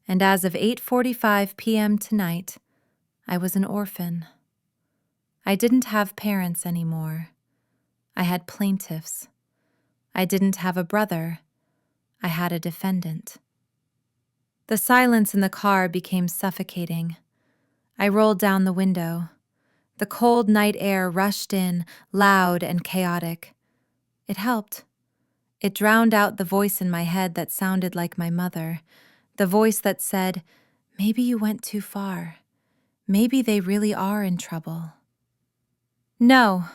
Speaker 1: and as of 8:45 p.m. tonight, I was an orphan. I didn't have parents anymore. I had plaintiffs. I didn't have a brother. I had a defendant. The silence in the car became suffocating. I rolled down the window. The cold night air rushed in, loud and chaotic. It helped. It drowned out the voice in my head that sounded like my mother, the voice that said, maybe you went too far. Maybe they really are in trouble. No,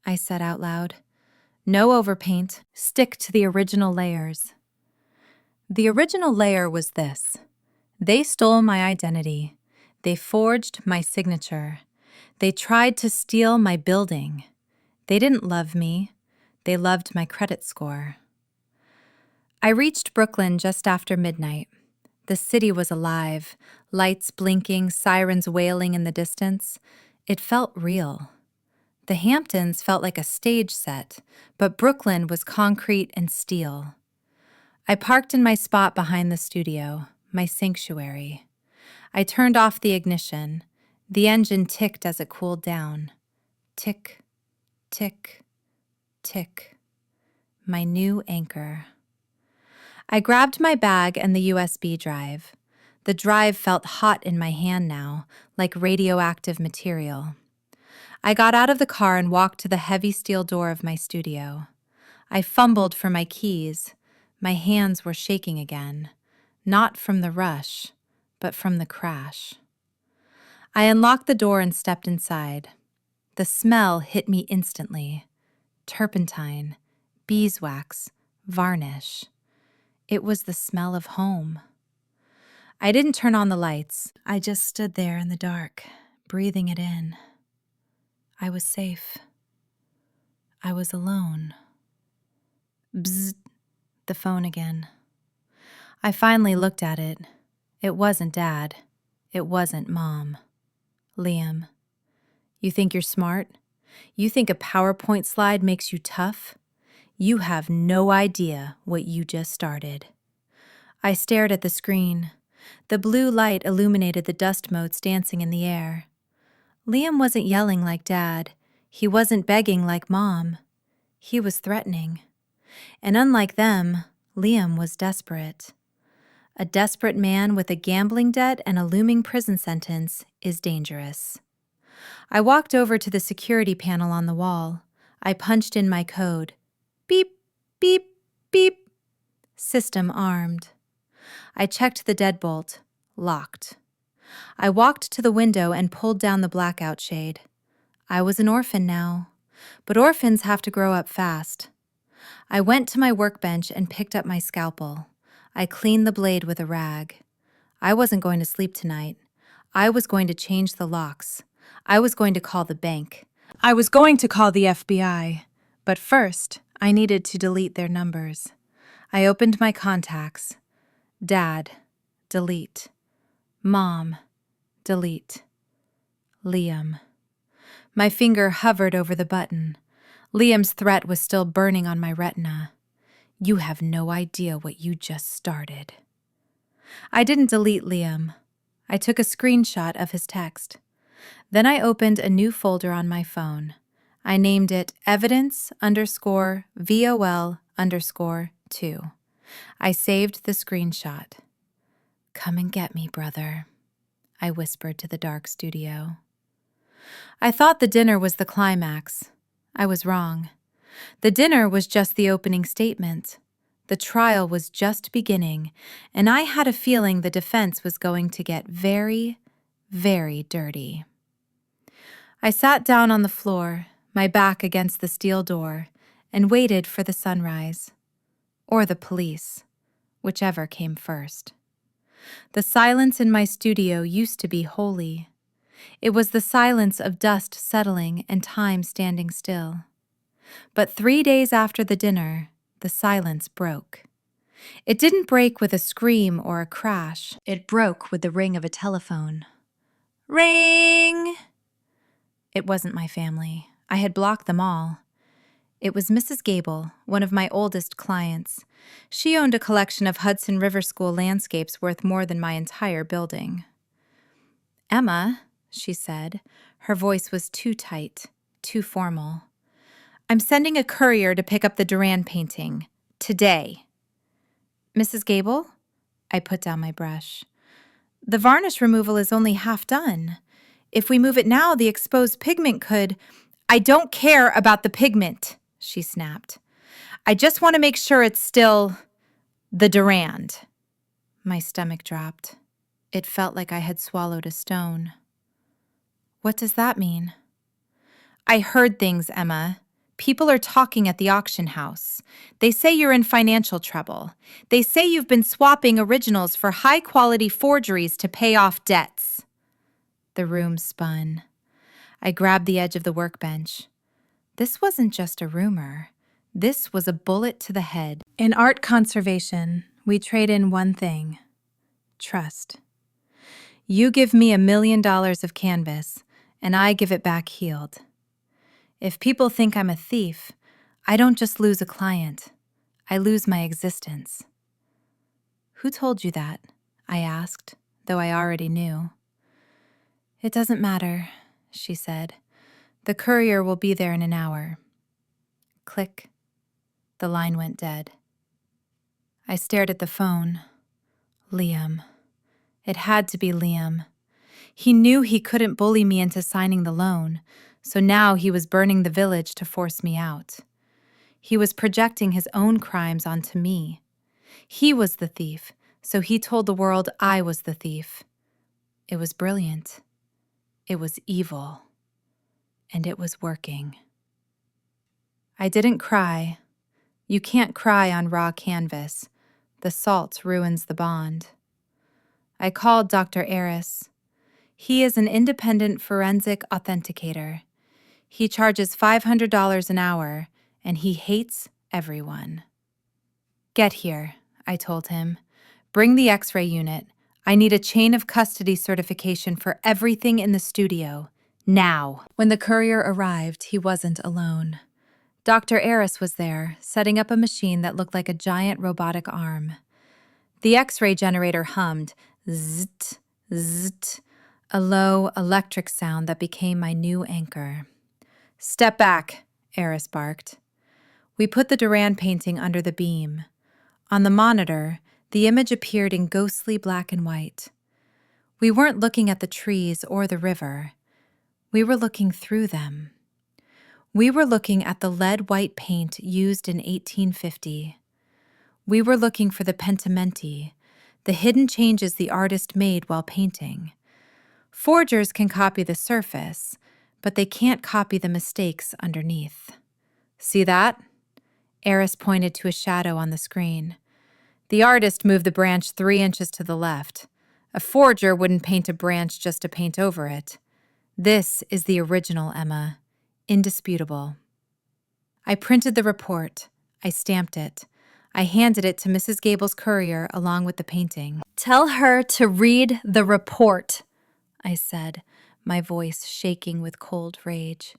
Speaker 1: I said out loud. No overpaint. Stick to the original layers. The original layer was this. They stole my identity. They forged my signature. They tried to steal my building. They didn't love me. They loved my credit score. I reached Brooklyn just after midnight. The city was alive, lights blinking, sirens wailing in the distance. It felt real. The Hamptons felt like a stage set, but Brooklyn was concrete and steel. I parked in my spot behind the studio, my sanctuary. I turned off the ignition. The engine ticked as it cooled down. Tick, tick, tick. My new anchor. I grabbed my bag and the USB drive. The drive felt hot in my hand now, like radioactive material. I got out of the car and walked to the heavy steel door of my studio. I fumbled for my keys. My hands were shaking again, not from the rush, but from the crash. I unlocked the door and stepped inside. The smell hit me instantly. Turpentine, beeswax, varnish. It was the smell of home. I didn't turn on the lights. I just stood there in the dark, breathing it in. I was safe. I was alone. Bzzz, the phone again. I finally looked at it. It wasn't Dad. It wasn't Mom. Liam, you think you're smart? You think a PowerPoint slide makes you tough? You have no idea what you just started. I stared at the screen. The blue light illuminated the dust motes dancing in the air. Liam wasn't yelling like Dad. He wasn't begging like Mom. He was threatening. And unlike them, Liam was desperate. A desperate man with a gambling debt and a looming prison sentence is dangerous. I walked over to the security panel on the wall. I punched in my code. Beep, beep, beep. System armed. I checked the deadbolt. Locked. I walked to the window and pulled down the blackout shade. I was an orphan now, but orphans have to grow up fast. I went to my workbench and picked up my scalpel. I cleaned the blade with a rag. I wasn't going to sleep tonight. I was going to change the locks. I was going to call the bank. I was going to call the FBI. But first, I needed to delete their numbers. I opened my contacts. Dad, delete. Mom, delete. Liam. My finger hovered over the button. Liam's threat was still burning on my retina. You have no idea what you just started. I didn't delete Liam. I took a screenshot of his text. Then I opened a new folder on my phone. I named it evidence_VOL_2. I saved the screenshot. Come and get me, brother, I whispered to the dark studio. I thought the dinner was the climax. I was wrong. The dinner was just the opening statement. The trial was just beginning, and I had a feeling the defense was going to get very, very dirty. I sat down on the floor, my back against the steel door, and waited for the sunrise. Or the police, whichever came first. The silence in my studio used to be holy. It was the silence of dust settling and time standing still. But 3 days after the dinner, the silence broke. It didn't break with a scream or a crash. It broke with the ring of a telephone. Ring! It wasn't my family. I had blocked them all. It was Mrs. Gable, one of my oldest clients. She owned a collection of Hudson River School landscapes worth more than my entire building. Emma, she said. Her voice was too tight, too formal. I'm sending a courier to pick up the Duran painting. Today. Mrs. Gable? I put down my brush. The varnish removal is only half done. If we move it now, the exposed pigment could... I don't care about the pigment, she snapped. I just want to make sure it's still the Durand. My stomach dropped. It felt like I had swallowed a stone. What does that mean? I heard things, Emma. People are talking at the auction house. They say you're in financial trouble. They say you've been swapping originals for high-quality forgeries to pay off debts. The room spun. I grabbed the edge of the workbench. This wasn't just a rumor. This was a bullet to the head. In art conservation, we trade in one thing: trust. You give me $1 million of canvas, and I give it back healed. If people think I'm a thief, I don't just lose a client. I lose my existence. Who told you that? I asked, though I already knew. It doesn't matter, she said. The courier will be there in an hour. Click. The line went dead. I stared at the phone. Liam. It had to be Liam. He knew he couldn't bully me into signing the loan, so now he was burning the village to force me out. He was projecting his own crimes onto me. He was the thief, so he told the world I was the thief. It was brilliant. It was evil. And it was working. I didn't cry. You can't cry on raw canvas. The salt ruins the bond. I called Dr. Aris. He is an independent forensic authenticator. He charges $500 an hour, and he hates everyone. Get here, I told him. Bring the X-ray unit. I need a chain of custody certification for everything in the studio. Now. When the courier arrived, he wasn't alone. Dr. Aris was there, setting up a machine that looked like a giant robotic arm. The X-ray generator hummed, Zzzt, zzzt, a low, electric sound that became my new anchor. "Step back," Eris barked. We put the Duran painting under the beam. On the monitor, the image appeared in ghostly black and white. We weren't looking at the trees or the river. We were looking through them. We were looking at the lead-white paint used in 1850. We were looking for the pentimenti, the hidden changes the artist made while painting. Forgers can copy the surface, but they can't copy the mistakes underneath. "See that?" Eris pointed to a shadow on the screen. "The artist moved the branch 3 inches to the left. A forger wouldn't paint a branch just to paint over it. This is the original, Emma. Indisputable." I printed the report. I stamped it. I handed it to Mrs. Gable's courier along with the painting. "Tell her to read the report," I said, my voice shaking with cold rage.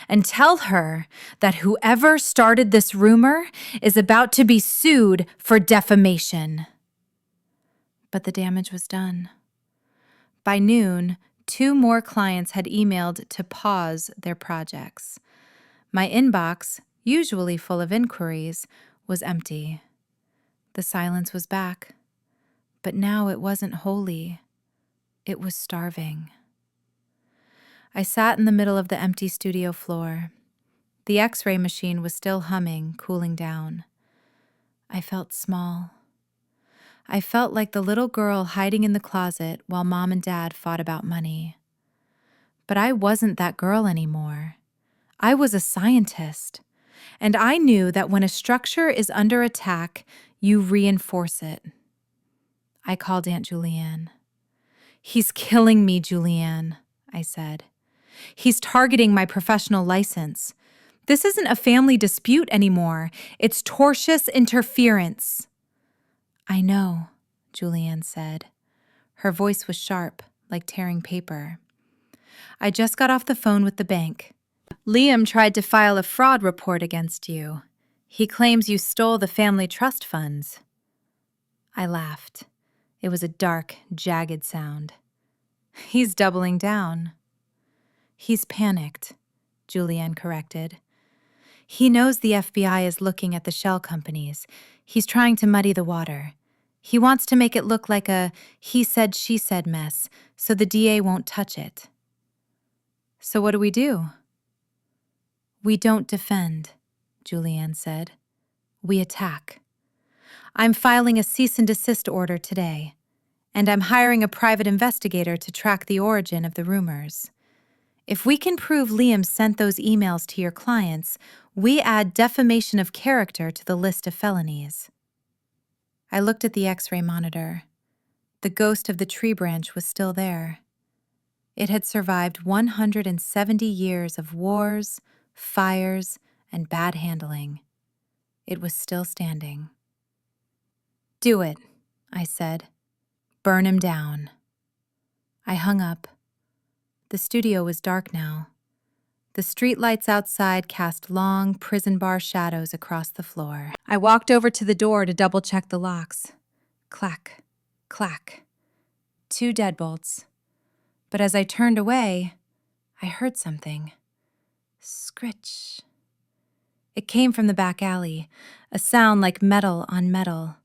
Speaker 1: "And tell her that whoever started this rumor is about to be sued for defamation." But the damage was done. By noon, 2 more clients had emailed to pause their projects. My inbox, usually full of inquiries, was empty. The silence was back, but now it wasn't holy. It was starving. I sat in the middle of the empty studio floor. The X-ray machine was still humming, cooling down. I felt small. I felt like the little girl hiding in the closet while Mom and Dad fought about money. But I wasn't that girl anymore. I was a scientist, and I knew that when a structure is under attack, you reinforce it. I called Aunt Julianne. "He's killing me, Julianne," I said. "He's targeting my professional license. This isn't a family dispute anymore. It's tortious interference." "I know," Julianne said. Her voice was sharp, like tearing paper. "I just got off the phone with the bank. Liam tried to file a fraud report against you. He claims you stole the family trust funds." I laughed. It was a dark, jagged sound. "He's doubling down." "He's panicked," Julianne corrected. "He knows the FBI is looking at the shell companies. He's trying to muddy the water. He wants to make it look like a he said, she said mess, so the DA won't touch it." "So what do we do?" "We don't defend," Julianne said. "We attack. I'm filing a cease and desist order today, and I'm hiring a private investigator to track the origin of the rumors. If we can prove Liam sent those emails to your clients, we add defamation of character to the list of felonies." I looked at the X-ray monitor. The ghost of the tree branch was still there. It had survived 170 years of wars, fires, and bad handling. It was still standing. "Do it," I said. "Burn him down." I hung up. The studio was dark now. The streetlights outside cast long prison bar shadows across the floor. I walked over to the door to double-check the locks. Clack, clack. 2 deadbolts. But as I turned away, I heard something. Scritch. It came from the back alley, a sound like metal on metal,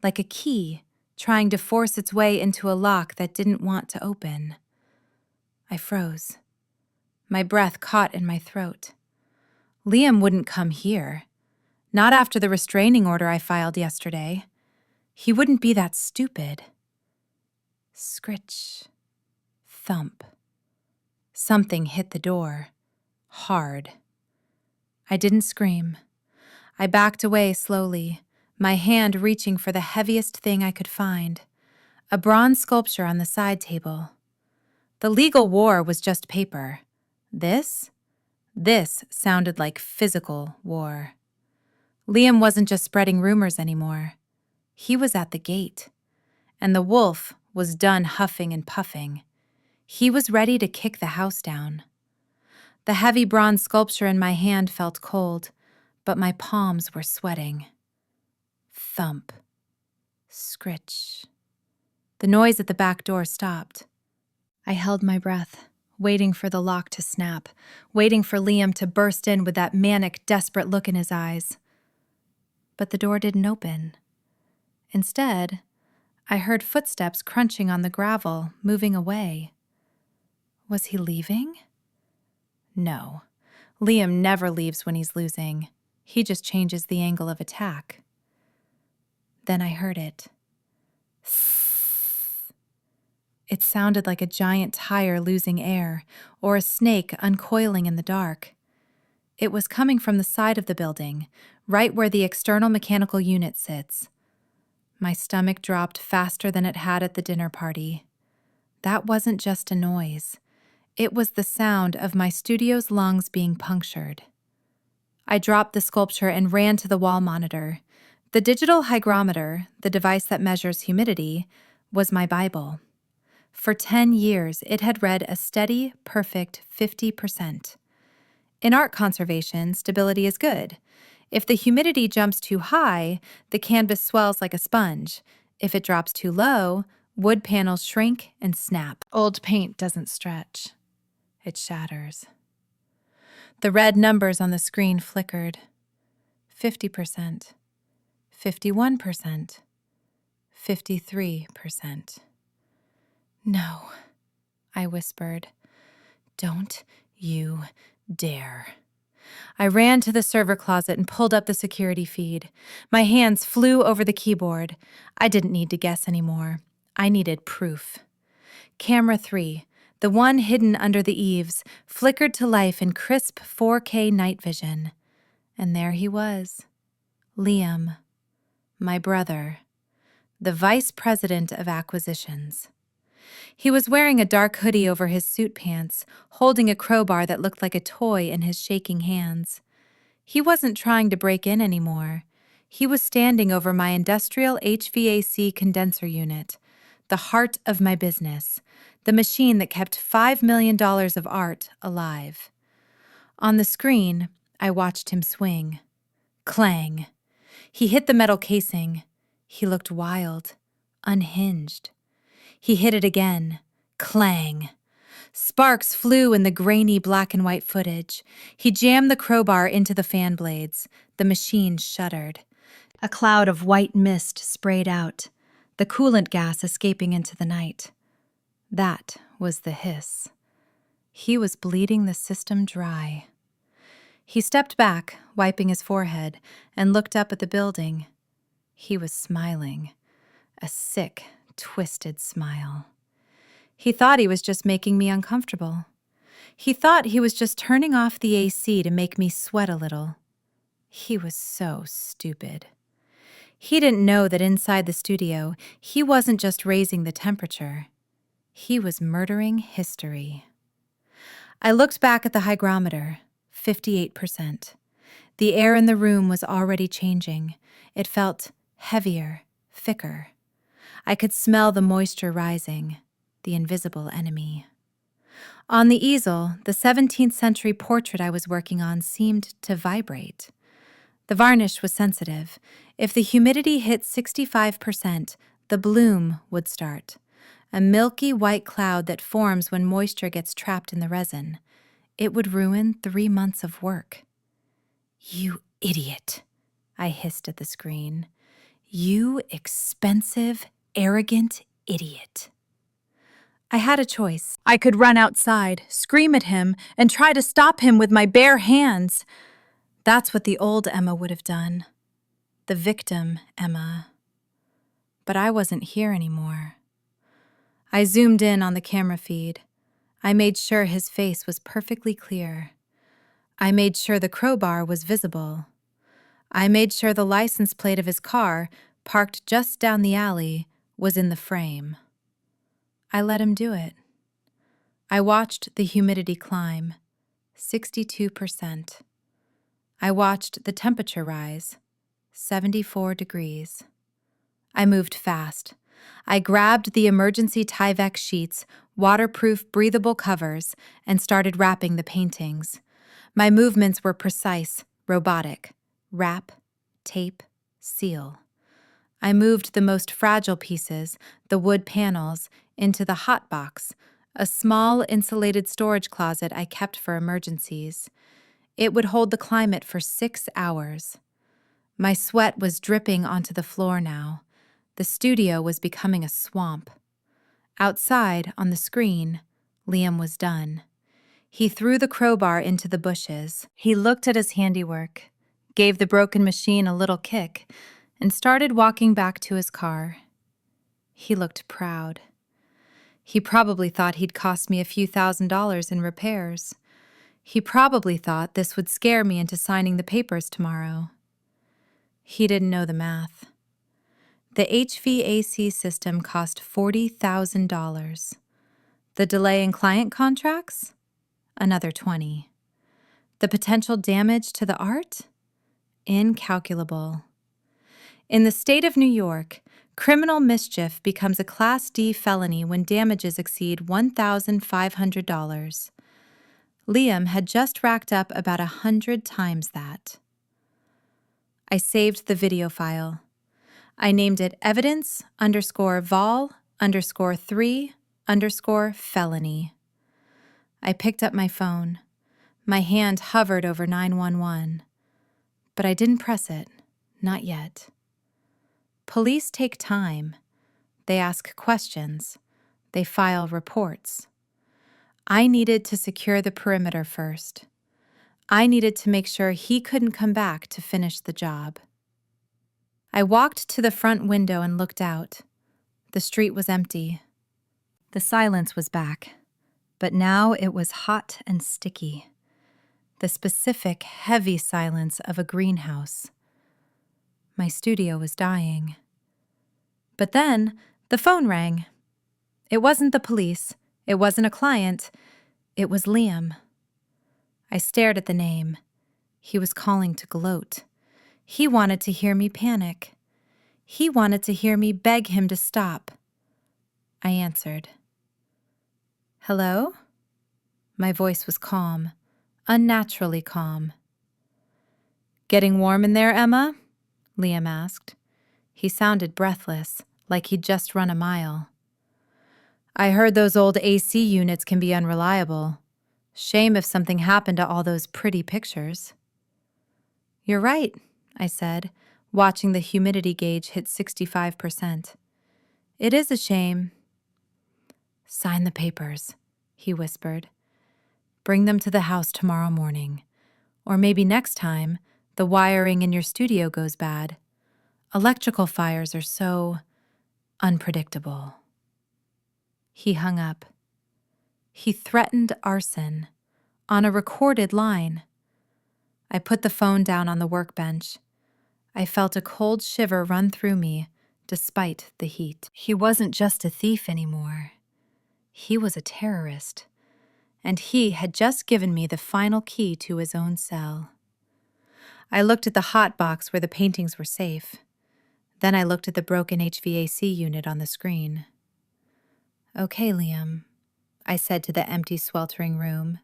Speaker 1: like a key trying to force its way into a lock that didn't want to open. I froze. My breath caught in my throat. Liam wouldn't come here. Not after the restraining order I filed yesterday. He wouldn't be that stupid. Scritch. Thump. Something hit the door. Hard. I didn't scream. I backed away slowly, my hand reaching for the heaviest thing I could find, a bronze sculpture on the side table. The legal war was just paper. This sounded like physical war. Liam wasn't just spreading rumors anymore. He was at the gate, and the wolf was done huffing and puffing. He was ready to kick the house down. The heavy bronze sculpture in my hand felt cold, but my palms were sweating. Thump. Scritch. The noise at the back door stopped. I held my breath, waiting for the lock to snap, waiting for Liam to burst in with that manic, desperate look in his eyes. But the door didn't open. Instead, I heard footsteps crunching on the gravel, moving away. Was he leaving? No. Liam never leaves when he's losing. He just changes the angle of attack. Then I heard it. It sounded like a giant tire losing air, or a snake uncoiling in the dark. It was coming from the side of the building, right where the external mechanical unit sits. My stomach dropped faster than it had at the dinner party. That wasn't just a noise. It was the sound of my studio's lungs being punctured. I dropped the sculpture and ran to the wall monitor. The digital hygrometer, the device that measures humidity, was my Bible. For 10 years, it had read a steady, perfect 50%. In art conservation, stability is good. If the humidity jumps too high, the canvas swells like a sponge. If it drops too low, wood panels shrink and snap. Old paint doesn't stretch. It shatters. The red numbers on the screen flickered. 50%, 51%, 53%. No, I whispered. Don't you dare. I ran to the server closet and pulled up the security feed. My hands flew over the keyboard. I didn't need to guess anymore. I needed proof. Camera 3, the one hidden under the eaves, flickered to life in crisp 4K night vision. And there he was. Liam, my brother, the vice president of acquisitions. He was wearing a dark hoodie over his suit pants, holding a crowbar that looked like a toy in his shaking hands. He wasn't trying to break in anymore. He was standing over my industrial HVAC condenser unit, the heart of my business, the machine that kept $5 million of art alive. On the screen, I watched him swing. Clang! He hit the metal casing. He looked wild, unhinged. He hit it again. Clang! Sparks flew in the grainy black and white footage. He jammed the crowbar into the fan blades. The machine shuddered. A cloud of white mist sprayed out, the coolant gas escaping into the night. That was the hiss. He was bleeding the system dry. He stepped back, wiping his forehead, and looked up at the building. He was smiling, a sick, twisted smile. He thought he was just making me uncomfortable. He thought he was just turning off the AC to make me sweat a little. He was so stupid. He didn't know that inside the studio, he wasn't just raising the temperature. He was murdering history. I looked back at the hygrometer, 58%. The air in the room was already changing. It felt heavier, thicker. I could smell the moisture rising, the invisible enemy. On the easel, the 17th century portrait I was working on seemed to vibrate. The varnish was sensitive. If the humidity hit 65%, the bloom would start, a milky white cloud that forms when moisture gets trapped in the resin. It would ruin 3 months of work. You idiot, I hissed at the screen. You expensive, arrogant idiot. I had a choice. I could run outside, scream at him, and try to stop him with my bare hands. That's what the old Emma would have done. The victim Emma. But I wasn't here anymore. I zoomed in on the camera feed. I made sure his face was perfectly clear. I made sure the crowbar was visible. I made sure the license plate of his car, parked just down the alley, was in the frame. I let him do it. I watched the humidity climb, 62%. I watched the temperature rise, 74 degrees. I moved fast. I grabbed the emergency Tyvek sheets, waterproof, breathable covers, and started wrapping the paintings. My movements were precise, robotic. Wrap, tape, seal. I moved the most fragile pieces, the wood panels, into the hot box, a small insulated storage closet I kept for emergencies. It would hold the climate for 6 hours. My sweat was dripping onto the floor now. The studio was becoming a swamp. Outside, on the screen, Liam was done. He threw the crowbar into the bushes. He looked at his handiwork, gave the broken machine a little kick, and started walking back to his car. He looked proud. He probably thought he'd cost me a few $1,000s in repairs. He probably thought this would scare me into signing the papers tomorrow. He didn't know the math. The HVAC system cost $40,000. The delay in client contracts? Another 20. The potential damage to the art? Incalculable. In the state of New York, criminal mischief becomes a Class D felony when damages exceed $1,500. Liam had just racked up about 100 times that. I saved the video file. I named it evidence_vol_3_felony. I picked up my phone. My hand hovered over 911. But I didn't press it. Not yet. Police take time. They ask questions. They file reports. I needed to secure the perimeter first. I needed to make sure he couldn't come back to finish the job. I walked to the front window and looked out. The street was empty. The silence was back, but now it was hot and sticky. The specific, heavy silence of a greenhouse. My studio was dying. But then the phone rang. It wasn't the police. It wasn't a client. It was Liam. I stared at the name. He was calling to gloat. He wanted to hear me panic. He wanted to hear me beg him to stop. I answered. Hello? My voice was calm, unnaturally calm. Getting warm in there, Emma? Liam asked. He sounded breathless, like he'd just run a mile. I heard those old AC units can be unreliable. Shame if something happened to all those pretty pictures. You're right, I said, watching the humidity gauge hit 65%. It is a shame. Sign the papers, he whispered. Bring them to the house tomorrow morning. Or maybe next time, the wiring in your studio goes bad. Electrical fires are so unpredictable. He hung up. He threatened arson on a recorded line. I put the phone down on the workbench. I felt a cold shiver run through me, despite the heat. He wasn't just a thief anymore. He was a terrorist, and he had just given me the final key to his own cell. I looked at the hot box where the paintings were safe. Then I looked at the broken HVAC unit on the screen. Okay, Liam, I said to the empty, sweltering room.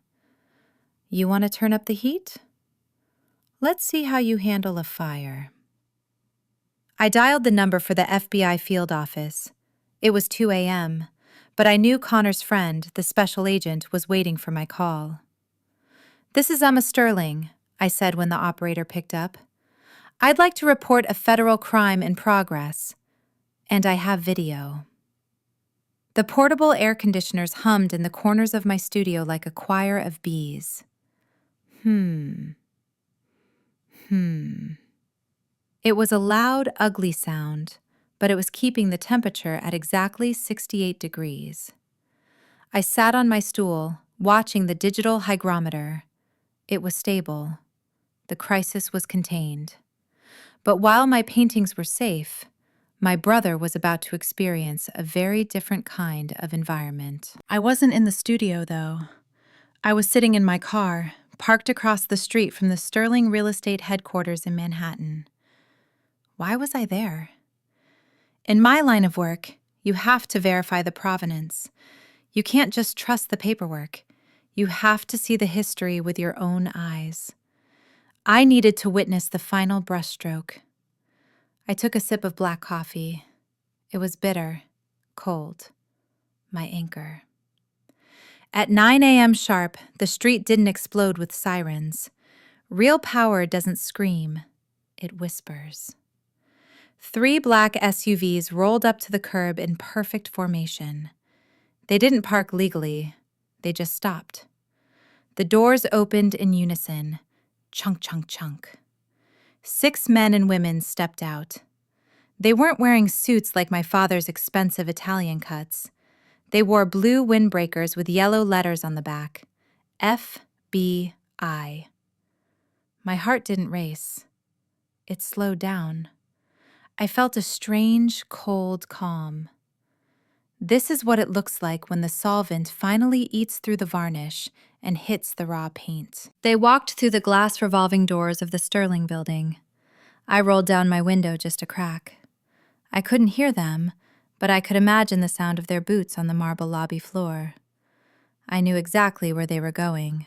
Speaker 1: You want to turn up the heat? Let's see how you handle a fire. I dialed the number for the FBI field office. It was 2 a.m., but I knew Connor's friend, the special agent, was waiting for my call. This is Emma Sterling, I said when the operator picked up. I'd like to report a federal crime in progress, and I have video. The portable air conditioners hummed in the corners of my studio like a choir of bees. It was a loud, ugly sound, but it was keeping the temperature at exactly 68 degrees. I sat on my stool, watching the digital hygrometer. It was stable. The crisis was contained. But while my paintings were safe, my brother was about to experience a very different kind of environment. I wasn't in the studio, though. I was sitting in my car, parked across the street from the Sterling Real Estate headquarters in Manhattan. Why was I there? In my line of work, you have to verify the provenance. You can't just trust the paperwork. You have to see the history with your own eyes. I needed to witness the final brushstroke. I took a sip of black coffee. It was bitter, cold, my anchor. At 9 a.m. sharp, the street didn't explode with sirens. Real power doesn't scream, it whispers. 3 black SUVs rolled up to the curb in perfect formation. They didn't park legally, they just stopped. The doors opened in unison, chunk, chunk, chunk. 6 men and women stepped out. They weren't wearing suits like my father's expensive Italian cuts. They wore blue windbreakers with yellow letters on the back. FBI. My heart didn't race. It slowed down. I felt a strange, cold calm. This is what it looks like when the solvent finally eats through the varnish and hits the raw paint. They walked through the glass revolving doors of the Sterling building. I rolled down my window just a crack. I couldn't hear them, but I could imagine the sound of their boots on the marble lobby floor. I knew exactly where they were going.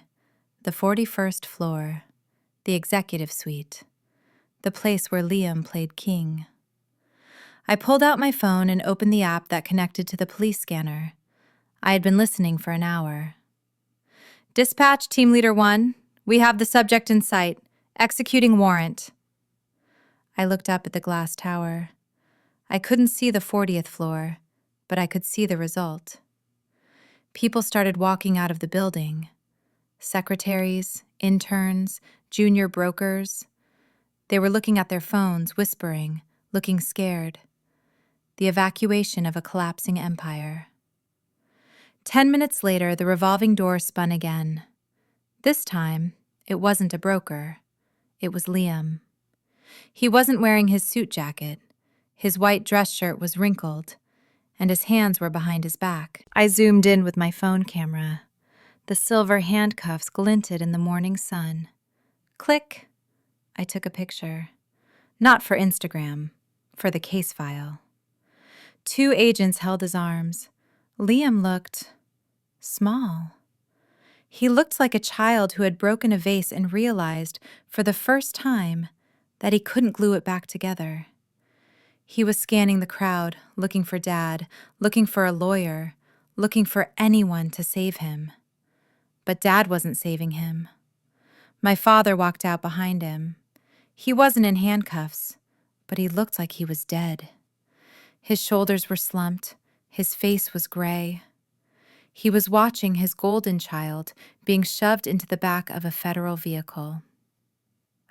Speaker 1: The 41st floor. The executive suite. The place where Liam played king. I pulled out my phone and opened the app that connected to the police scanner. I had been listening for an hour. Dispatch, Team Leader 1. We have the subject in sight. Executing warrant. I looked up at the glass tower. I couldn't see the 40th floor, but I could see the result. People started walking out of the building. Secretaries, interns, junior brokers. They were looking at their phones, whispering, looking scared. The evacuation of a collapsing empire. 10 minutes later, the revolving door spun again. This time, it wasn't a broker. It was Liam. He wasn't wearing his suit jacket. His white dress shirt was wrinkled, and his hands were behind his back. I zoomed in with my phone camera. The silver handcuffs glinted in the morning sun. Click. I took a picture. Not for Instagram, for the case file. 2 agents held his arms. Liam looked small. He looked like a child who had broken a vase and realized, for the first time, that he couldn't glue it back together. He was scanning the crowd, looking for Dad, looking for a lawyer, looking for anyone to save him. But Dad wasn't saving him. My father walked out behind him. He wasn't in handcuffs, but he looked like he was dead. His shoulders were slumped, his face was gray. He was watching his golden child being shoved into the back of a federal vehicle.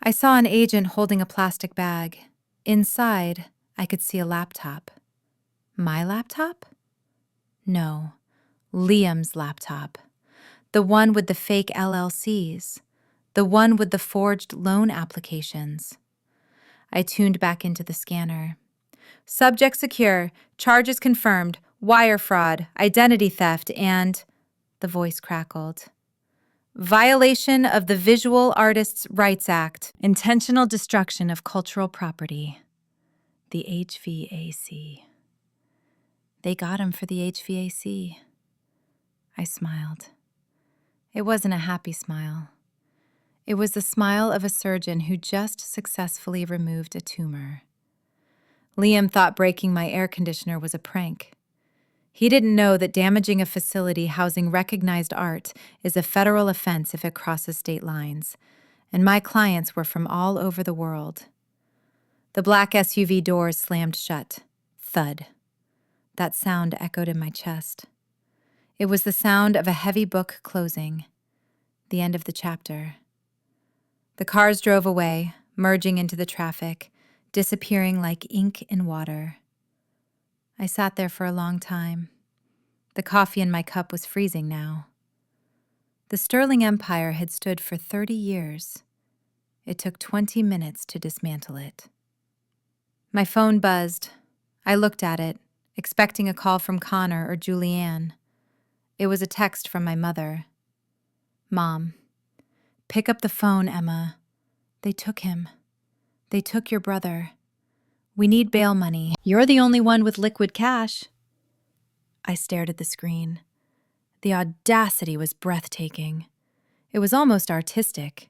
Speaker 1: I saw an agent holding a plastic bag. Inside, I could see a laptop. My laptop? No, Liam's laptop. The one with the fake LLCs. The one with the forged loan applications. I tuned back into the scanner. Subject secure, charges confirmed, wire fraud, identity theft, and, the voice crackled, violation of the Visual Artists' Rights Act, intentional destruction of cultural property, the HVAC. They got him for the HVAC. I smiled. It wasn't a happy smile. It was the smile of a surgeon who just successfully removed a tumor. Liam thought breaking my air conditioner was a prank. He didn't know that damaging a facility housing recognized art is a federal offense if it crosses state lines, and my clients were from all over the world. The black SUV doors slammed shut. Thud. That sound echoed in my chest. It was the sound of a heavy book closing. The end of the chapter. The cars drove away, merging into the traffic, disappearing like ink in water. I sat there for a long time. The coffee in my cup was freezing now. The Sterling Empire had stood for 30 years. It took 20 minutes to dismantle it. My phone buzzed. I looked at it, expecting a call from Connor or Julianne. It was a text from my mother. Mom, pick up the phone, Emma. They took him. They took your brother. We need bail money. You're the only one with liquid cash. I stared at the screen. The audacity was breathtaking. It was almost artistic.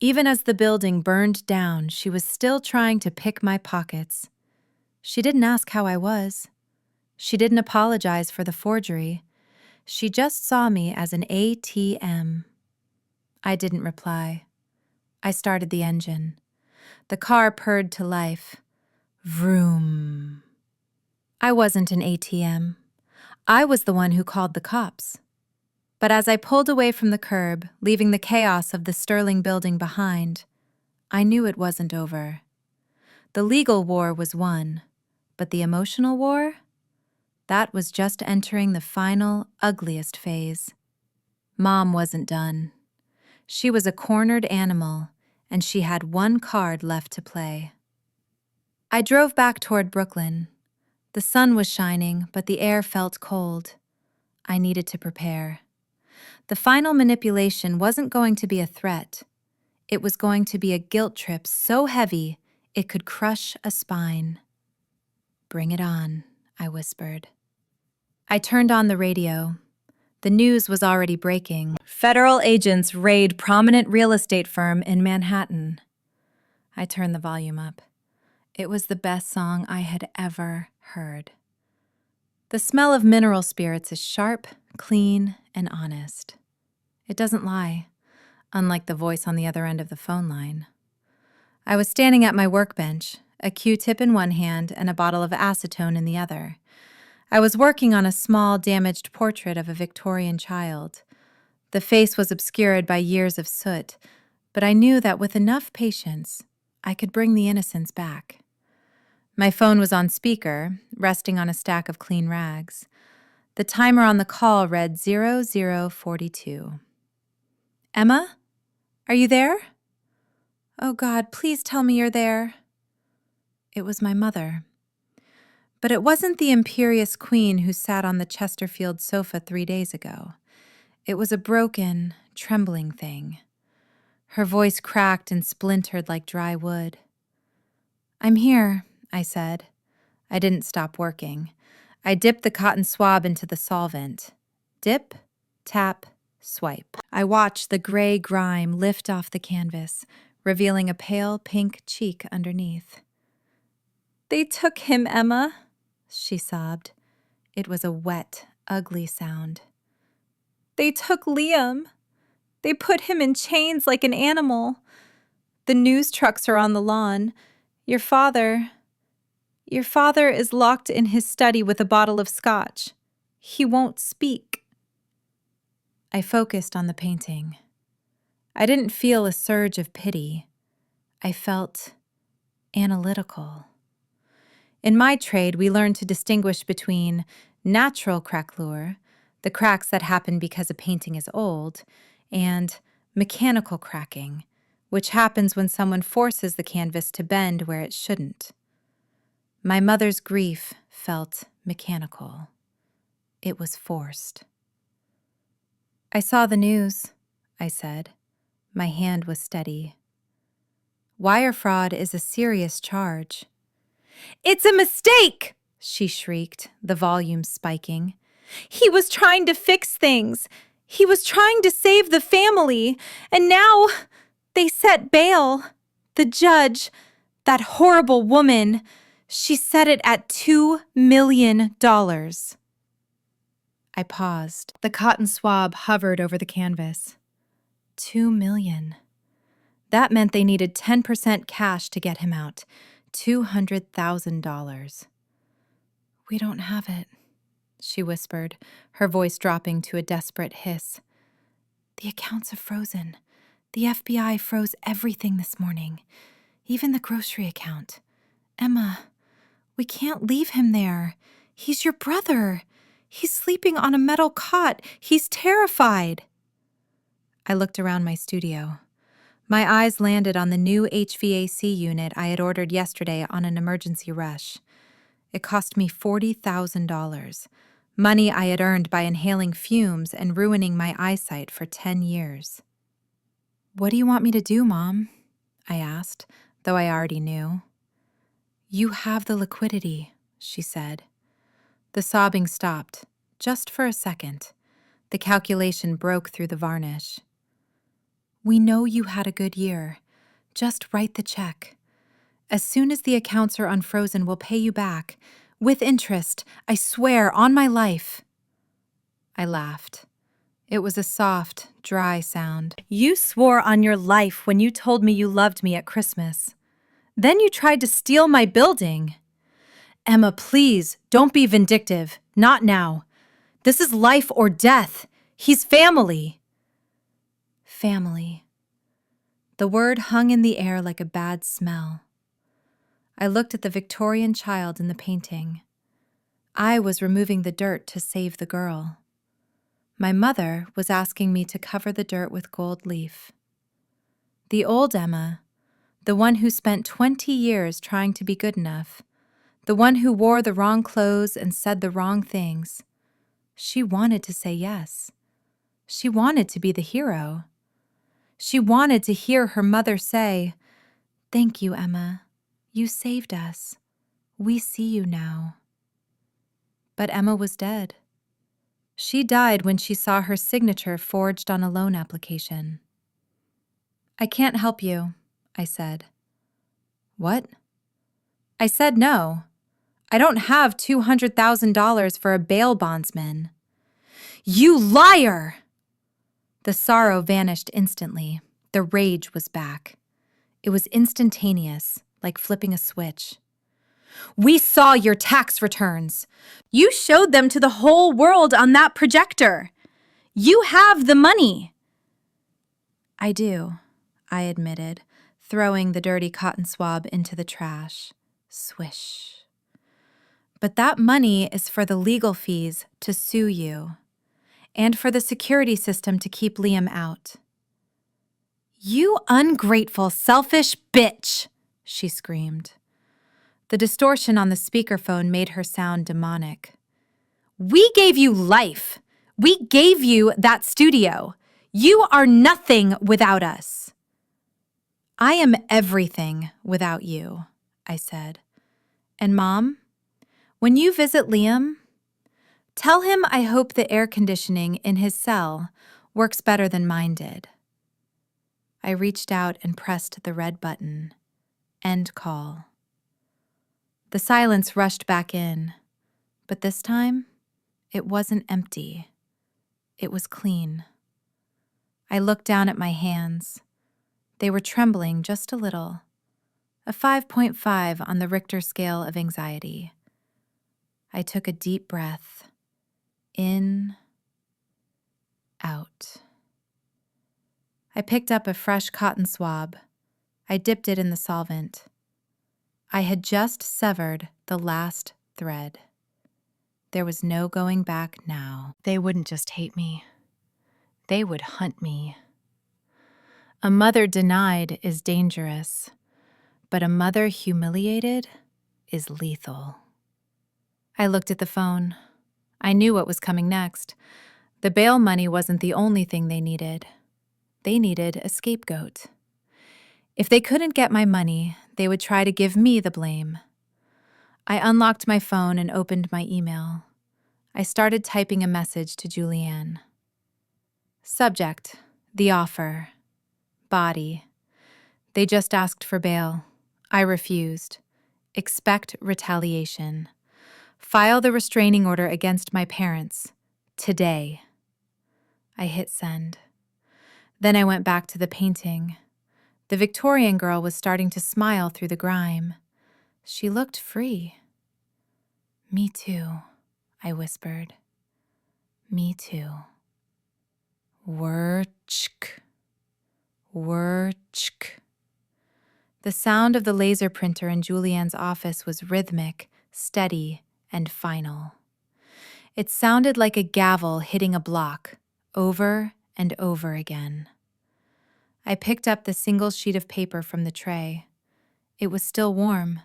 Speaker 1: Even as the building burned down, she was still trying to pick my pockets. She didn't ask how I was. She didn't apologize for the forgery. She just saw me as an ATM. I didn't reply. I started the engine. The car purred to life. Vroom. I wasn't an ATM. I was the one who called the cops. But as I pulled away from the curb, leaving the chaos of the Sterling building behind, I knew it wasn't over. The legal war was won, but the emotional war? That was just entering the final, ugliest phase. Mom wasn't done. She was a cornered animal, and she had one card left to play. I drove back toward Brooklyn. The sun was shining, but the air felt cold. I needed to prepare. The final manipulation wasn't going to be a threat. It was going to be a guilt trip so heavy it could crush a spine. "Bring it on," I whispered. I turned on the radio. The news was already breaking. Federal agents raid prominent real estate firm in Manhattan. I turned the volume up. It was the best song I had ever heard. The smell of mineral spirits is sharp, clean, and honest. It doesn't lie, unlike the voice on the other end of the phone line. I was standing at my workbench, a Q-tip in one hand and a bottle of acetone in the other. I was working on a small, damaged portrait of a Victorian child. The face was obscured by years of soot, but I knew that with enough patience, I could bring the innocence back. My phone was on speaker, resting on a stack of clean rags. The timer on the call read 0042. "Emma? Are you there? Oh God, please tell me you're there." It was my mother. But it wasn't the imperious queen who sat on the Chesterfield sofa 3 days ago. It was a broken, trembling thing. Her voice cracked and splintered like dry wood. "I'm here," I said. I didn't stop working. I dipped the cotton swab into the solvent. Dip, tap, swipe. I watched the gray grime lift off the canvas, revealing a pale pink cheek underneath. "They took him, Emma," she sobbed. It was a wet, ugly sound. "They took Liam. They put him in chains like an animal. The news trucks are on the lawn. Your father is locked in his study with a bottle of scotch. He won't speak." I focused on the painting. I didn't feel a surge of pity. I felt analytical. In my trade, we learned to distinguish between natural craquelure, the cracks that happen because a painting is old, and mechanical cracking, which happens when someone forces the canvas to bend where it shouldn't. My mother's grief felt mechanical. It was forced. "I saw the news," I said. My hand was steady. "Wire fraud is a serious charge." "It's a mistake!" she shrieked, the volume spiking. "He was trying to fix things. He was trying to save the family. And now they set bail. The judge, that horrible woman, she set it at $2 million. I paused. The cotton swab hovered over the canvas. $2 million. That meant they needed 10% cash to get him out. $200,000. "We don't have it," she whispered, her voice dropping to a desperate hiss. "The accounts are frozen. The FBI froze everything this morning, even the grocery account. Emma, we can't leave him there. He's your brother. He's sleeping on a metal cot. He's terrified." I looked around my studio. My eyes landed on the new HVAC unit I had ordered yesterday on an emergency rush. It cost me $40,000, money I had earned by inhaling fumes and ruining my eyesight for 10 years. "What do you want me to do, Mom?" I asked, though I already knew. "You have the liquidity," she said. The sobbing stopped, just for a second. The calculation broke through the varnish. We know you had a good year. Just write the check. As soon as the accounts are unfrozen, we'll pay you back. With interest, I swear, on my life. I laughed. It was a soft, dry sound. You swore on your life when you told me you loved me at Christmas. Then you tried to steal my building. Emma, please, don't be vindictive. Not now. This is life or death. He's family. Family. The word hung in the air like a bad smell. I looked at the Victorian child in the painting. I was removing the dirt to save the girl. My mother was asking me to cover the dirt with gold leaf. The old Emma, the one who spent 20 years trying to be good enough, the one who wore the wrong clothes and said the wrong things, she wanted to say yes. She wanted to be the hero. She wanted to hear her mother say, "Thank you, Emma. You saved us. We see you now." But Emma was dead. She died when she saw her signature forged on a loan application. "I can't help you," I said. "What?" I said no. I don't have $200,000 for a bail bondsman. "You liar!" The sorrow vanished instantly. The rage was back. It was instantaneous, like flipping a switch. "We saw your tax returns. You showed them to the whole world on that projector. You have the money." "I do," I admitted, throwing the dirty cotton swab into the trash. Swish. "But that money is for the legal fees to sue you, and for the security system to keep Liam out." "You ungrateful, selfish bitch!" she screamed. The distortion on the speakerphone made her sound demonic. "We gave you life. We gave you that studio. You are nothing without us." "I am everything without you," I said. "And Mom, when you visit Liam, tell him I hope the air conditioning in his cell works better than mine did." I reached out and pressed the red button. End call. The silence rushed back in, but this time, it wasn't empty. It was clean. I looked down at my hands. They were trembling just a little. A 5.5 on the Richter scale of anxiety. I took a deep breath. In, out. I picked up a fresh cotton swab. I dipped it in the solvent. I had just severed the last thread. There was no going back now. They wouldn't just hate me. They would hunt me. A mother denied is dangerous, but a mother humiliated is lethal. I looked at the phone. I knew what was coming next. The bail money wasn't the only thing they needed. They needed a scapegoat. If they couldn't get my money, they would try to give me the blame. I unlocked my phone and opened my email. I started typing a message to Julianne. Subject, the offer. Body. They just asked for bail. I refused. Expect retaliation. File the restraining order against my parents. Today. I hit send. Then I went back to the painting. The Victorian girl was starting to smile through the grime. She looked free. "Me too," I whispered. "Me too." Wurchk. Wurchk. The sound of the laser printer in Julianne's office was rhythmic, steady, and final. It sounded like a gavel hitting a block, over and over again. I picked up the single sheet of paper from the tray. It was still warm.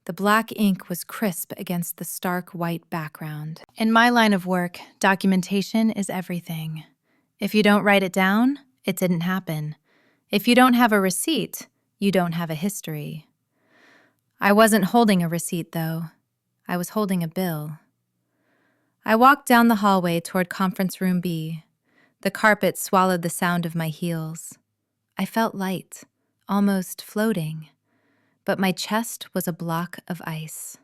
Speaker 1: The black ink was crisp against the stark white background. In my line of work, documentation is everything. If you don't write it down, it didn't happen. If you don't have a receipt, you don't have a history. I wasn't holding a receipt, though. I was holding a bill. I walked down the hallway toward Conference Room B. The carpet swallowed the sound of my heels. I felt light, almost floating, but my chest was a block of ice.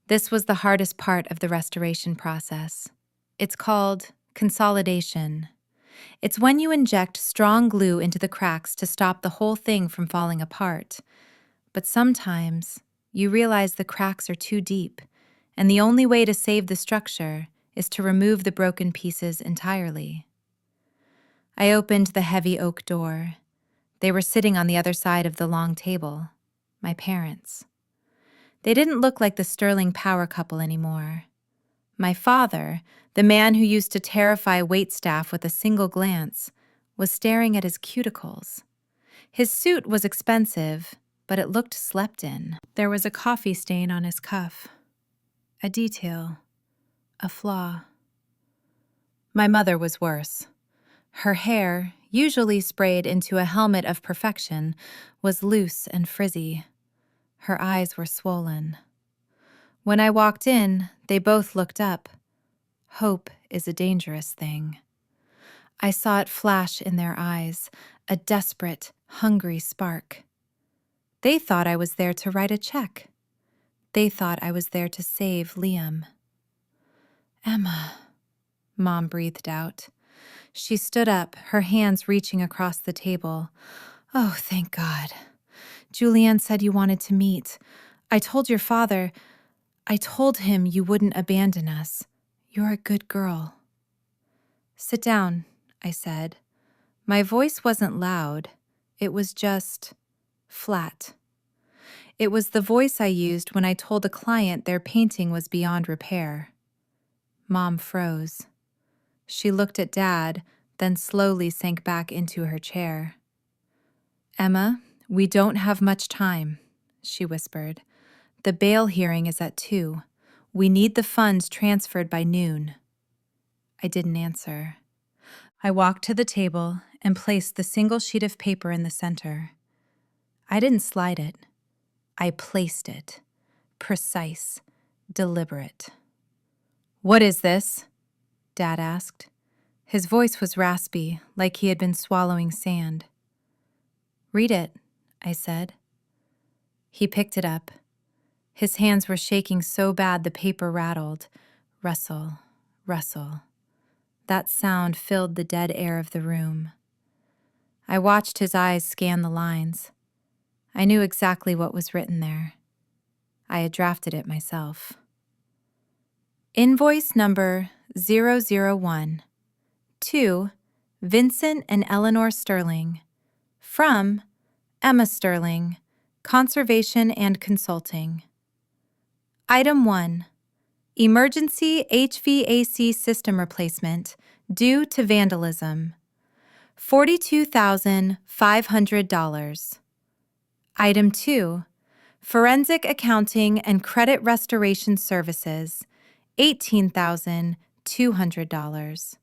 Speaker 1: This was the hardest part of the restoration process. It's called consolidation. It's when you inject strong glue into the cracks to stop the whole thing from falling apart. But sometimes you realize the cracks are too deep, and the only way to save the structure is to remove the broken pieces entirely. I opened the heavy oak door. They were sitting on the other side of the long table, my parents. They didn't look like the sterling power couple anymore. My father, the man who used to terrify waitstaff with a single glance, was staring at his cuticles. His suit was expensive, but it looked slept in. There was a coffee stain on his cuff. A detail. A flaw. My mother was worse. Her hair, usually sprayed into a helmet of perfection, was loose and frizzy. Her eyes were swollen. When I walked in, they both looked up. Hope is a dangerous thing. I saw it flash in their eyes, a desperate, hungry spark. They thought I was there to write a check. They thought I was there to save Liam. "Emma," Mom breathed out. She stood up, her hands reaching across the table. "Oh, thank God. Julianne said you wanted to meet. I told your father. I told him you wouldn't abandon us. You're a good girl." "Sit down," I said. My voice wasn't loud. It was just flat. It was the voice I used when I told a client their painting was beyond repair. Mom froze. She looked at Dad, then slowly sank back into her chair. "Emma, we don't have much time," she whispered. "The bail hearing is at 2. We need the funds transferred by noon." I didn't answer. I walked to the table and placed the single sheet of paper in the center. I didn't slide it. I placed it. Precise, deliberate. "What is this?" Dad asked. His voice was raspy, like he had been swallowing sand. "Read it," I said. He picked it up. His hands were shaking so bad the paper rattled. Rustle, rustle. That sound filled the dead air of the room. I watched his eyes scan the lines. I knew exactly what was written there. I had drafted it myself. Invoice number 001 to Vincent and Eleanor Sterling. From Emma Sterling, Conservation and Consulting. Item 1. Emergency HVAC system replacement due to vandalism. $42,500. Item 2. Forensic accounting and credit restoration services. $18,200.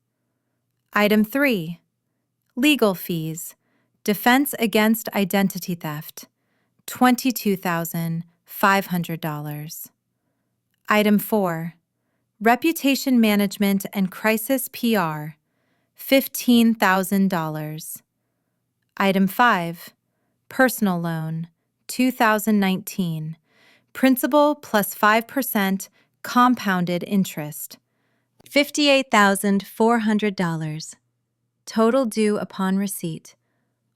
Speaker 1: Item 3. Legal fees. Defense against identity theft. $22,500. Item 4. Reputation management and crisis PR. $15,000. Item 5. Personal loan. 2019. Principal plus 5% compounded interest. $58,400. Total due upon receipt.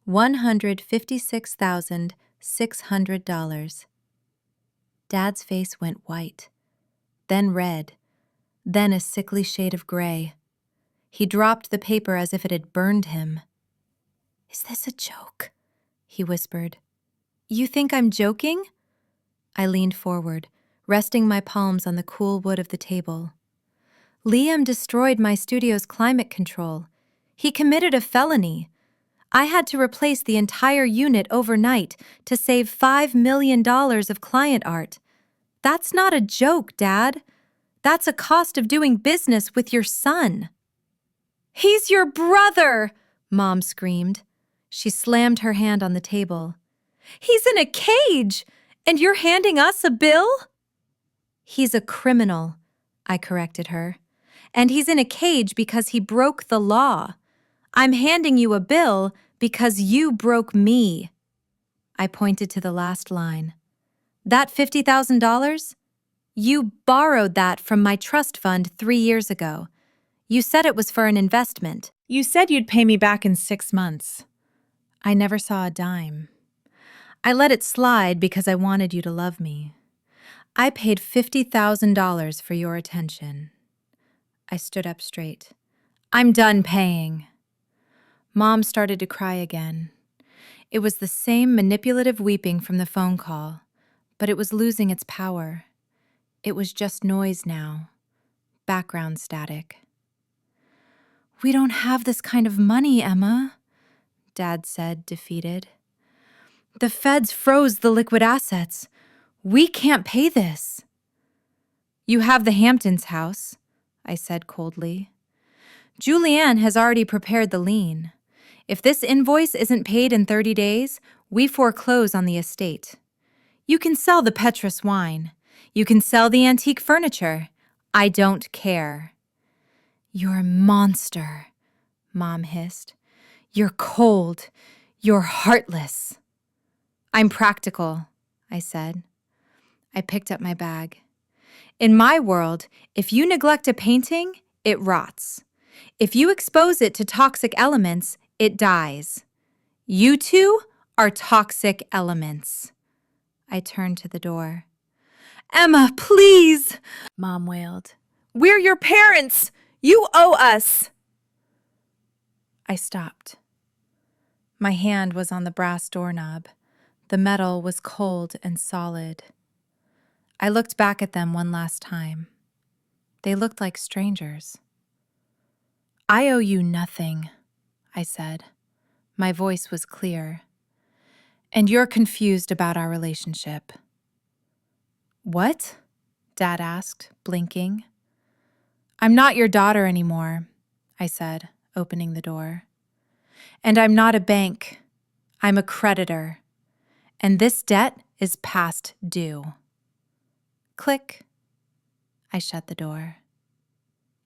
Speaker 1: $156,600. Dad's face went white, then red, then a sickly shade of gray. He dropped the paper as if it had burned him. "Is this a joke?" he whispered. "You think I'm joking?" I leaned forward, resting my palms on the cool wood of the table. "Liam destroyed my studio's climate control. He committed a felony. I had to replace the entire unit overnight to save $5 million of client art. That's not a joke, Dad. That's a cost of doing business with your son." "He's your brother!" Mom screamed. She slammed her hand on the table. "He's in a cage, and you're handing us a bill?" "He's a criminal," I corrected her. "And he's in a cage because he broke the law. I'm handing you a bill Because you broke me. I pointed to the last line. That $50,000? You borrowed that from my trust fund 3 years ago. You said it was for an investment. You said you'd pay me back in 6 months. I never saw a dime. I let it slide because I wanted you to love me. I paid $50,000 for your attention. I stood up straight. I'm done paying. Mom started to cry again. It was the same manipulative weeping from the phone call, but it was losing its power. It was just noise now, background static. We don't have this kind of money, Emma, Dad said, defeated. The feds froze the liquid assets. We can't pay this. You have the Hamptons house, I said coldly. Julianne has already prepared the lien. If this invoice isn't paid in 30 days, we foreclose on the estate. You can sell the Petrus wine. You can sell the antique furniture. I don't care. You're a monster, Mom hissed. You're cold. You're heartless. I'm practical, I said. I picked up my bag. In my world, if you neglect a painting, it rots. If you expose it to toxic elements, it dies. You two are toxic elements. I turned to the door. Emma, please, Mom wailed. We're your parents. You owe us. I stopped. My hand was on the brass doorknob. The metal was cold and solid. I looked back at them one last time. They looked like strangers. I owe you nothing, I said. My voice was clear. And you're confused about our relationship. What? Dad asked, blinking. I'm not your daughter anymore, I said, opening the door. And I'm not a bank. I'm a creditor. And this debt is past due. Click. I shut the door.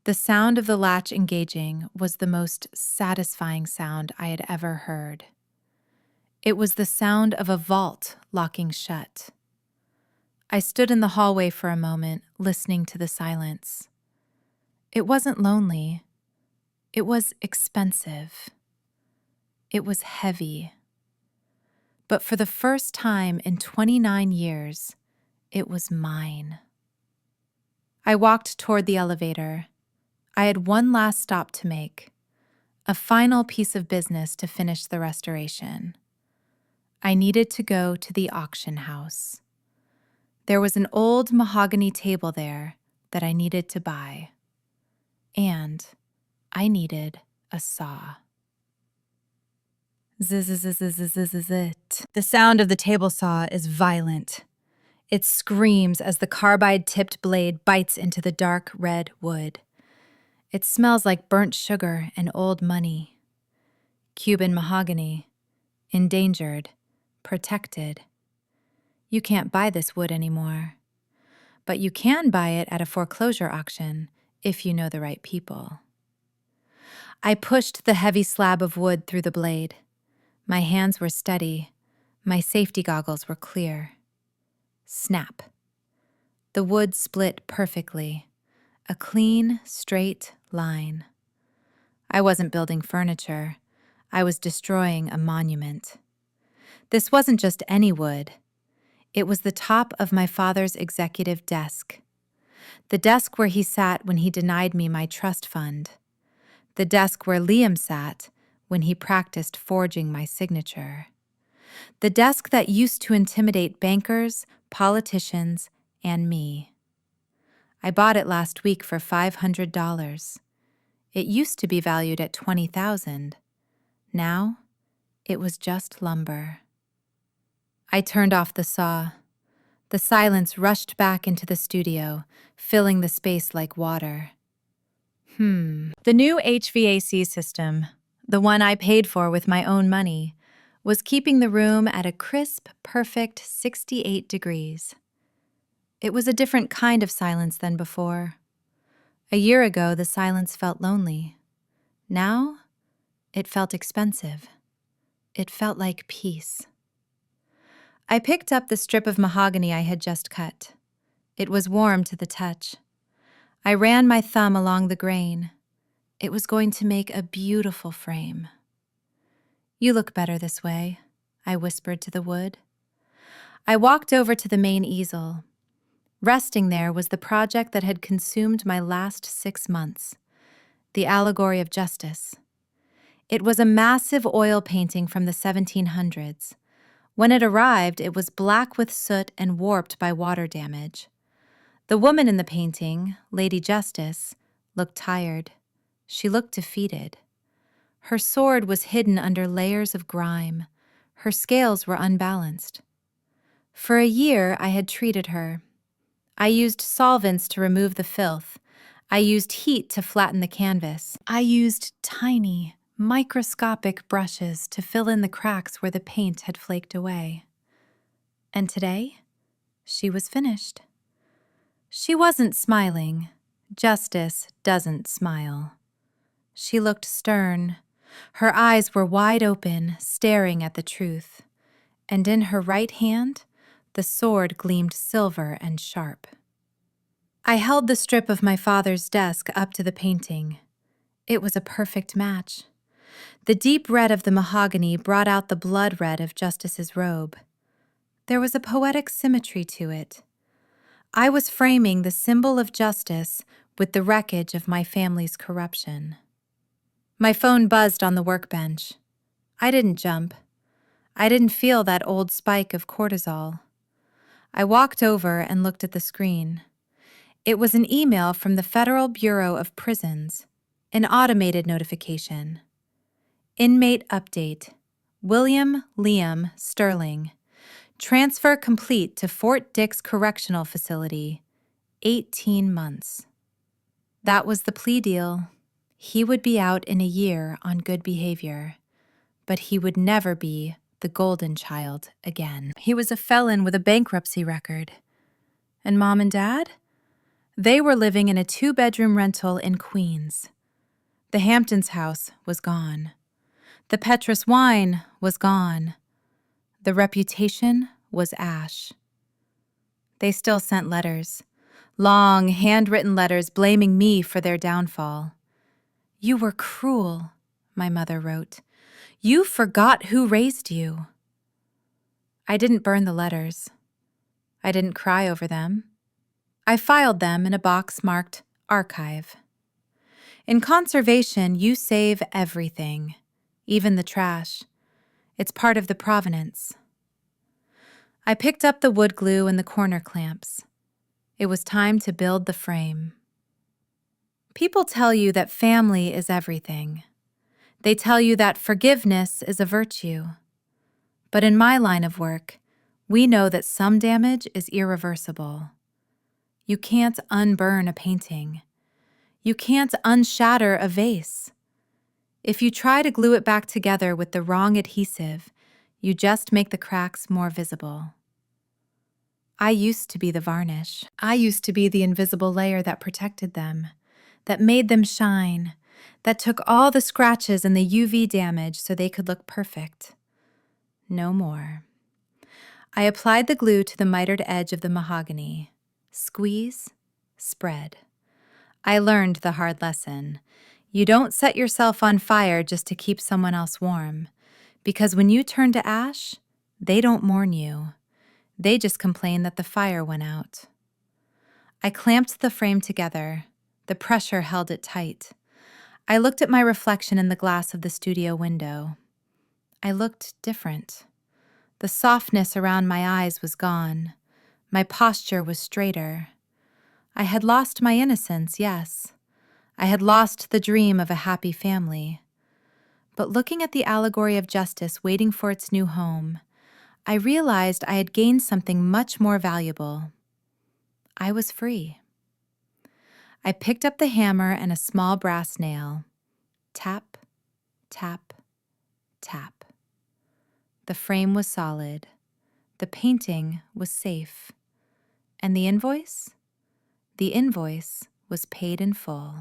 Speaker 1: The sound of the latch engaging was the most satisfying sound I had ever heard. It was the sound of a vault locking shut. I stood in the hallway for a moment, listening to the silence. It wasn't lonely. It was expensive. It was heavy. But for the first time in 29 years, it was mine. I walked toward the elevator. I had one last stop to make, a final piece of business to finish the restoration. I needed to go to the auction house. There was an old mahogany table there that I needed to buy. And I needed a saw. Zzz. The sound of the table saw is violent. It screams as the carbide-tipped blade bites into the dark red wood. It smells like burnt sugar and old money. Cuban mahogany. Endangered. Protected. You can't buy this wood anymore. But you can buy it at a foreclosure auction if you know the right people. I pushed the heavy slab of wood through the blade. My hands were steady. My safety goggles were clear. Snap. The wood split perfectly. A clean, straight line. I wasn't building furniture. I was destroying a monument. This wasn't just any wood. It was the top of my father's executive desk. The desk where he sat when he denied me my trust fund. The desk where Liam sat when he practiced forging my signature. The desk that used to intimidate bankers, politicians, and me. I bought it last week for $500. It used to be valued at $20,000. Now, it was just lumber. I turned off the saw. The silence rushed back into the studio, filling the space like water. The new HVAC system, the one I paid for with my own money, was keeping the room at a crisp, perfect 68 degrees. It was a different kind of silence than before. A year ago, the silence felt lonely. Now, it felt expensive. It felt like peace. I picked up the strip of mahogany I had just cut. It was warm to the touch. I ran my thumb along the grain. It was going to make a beautiful frame. "You look better this way," I whispered to the wood. I walked over to the main easel. Resting there was the project that had consumed my last 6 months, the Allegory of Justice. It was a massive oil painting from the 1700s. When it arrived, it was black with soot and warped by water damage. The woman in the painting, Lady Justice, looked tired. She looked defeated. Her sword was hidden under layers of grime. Her scales were unbalanced. For a year, I had treated her. I used solvents to remove the filth. I used heat to flatten the canvas. I used tiny, microscopic brushes to fill in the cracks where the paint had flaked away. And today, she was finished. She wasn't smiling. Justice doesn't smile. She looked stern. Her eyes were wide open, staring at the truth. And in her right hand, the sword gleamed silver and sharp. I held the strip of my father's desk up to the painting. It was a perfect match. The deep red of the mahogany brought out the blood red of Justice's robe. There was a poetic symmetry to it. I was framing the symbol of justice with the wreckage of my family's corruption. My phone buzzed on the workbench. I didn't jump. I didn't feel that old spike of cortisol. I walked over and looked at the screen. It was an email from the Federal Bureau of Prisons, an automated notification. Inmate update. William Liam Sterling. Transfer complete to Fort Dix Correctional Facility. 18 months. That was the plea deal. He would be out in a year on good behavior, but he would never be the golden child again. He was a felon with a bankruptcy record. And Mom and Dad? They were living in a 2-bedroom rental in Queens. The Hamptons house was gone. The Petrus wine was gone. The reputation was ash. They still sent letters, long, handwritten letters blaming me for their downfall. "You were cruel," my mother wrote. "You forgot who raised you." I didn't burn the letters. I didn't cry over them. I filed them in a box marked Archive. In conservation, you save everything, even the trash. It's part of the provenance. I picked up the wood glue and the corner clamps. It was time to build the frame. People tell you that family is everything. They tell you that forgiveness is a virtue. But in my line of work, we know that some damage is irreversible. You can't unburn a painting. You can't unshatter a vase. If you try to glue it back together with the wrong adhesive, you just make the cracks more visible. I used to be the varnish. I used to be the invisible layer that protected them, that made them shine, that took all the scratches and the UV damage so they could look perfect. No more. I applied the glue to the mitered edge of the mahogany. Squeeze, spread. I learned the hard lesson. You don't set yourself on fire just to keep someone else warm, because when you turn to ash, they don't mourn you. They just complain that the fire went out. I clamped the frame together. The pressure held it tight. I looked at my reflection in the glass of the studio window. I looked different. The softness around my eyes was gone. My posture was straighter. I had lost my innocence, yes. I had lost the dream of a happy family. But looking at the allegory of justice waiting for its new home, I realized I had gained something much more valuable. I was free. I picked up the hammer and a small brass nail. Tap, tap, tap. The frame was solid. The painting was safe. And the invoice? The invoice was paid in full.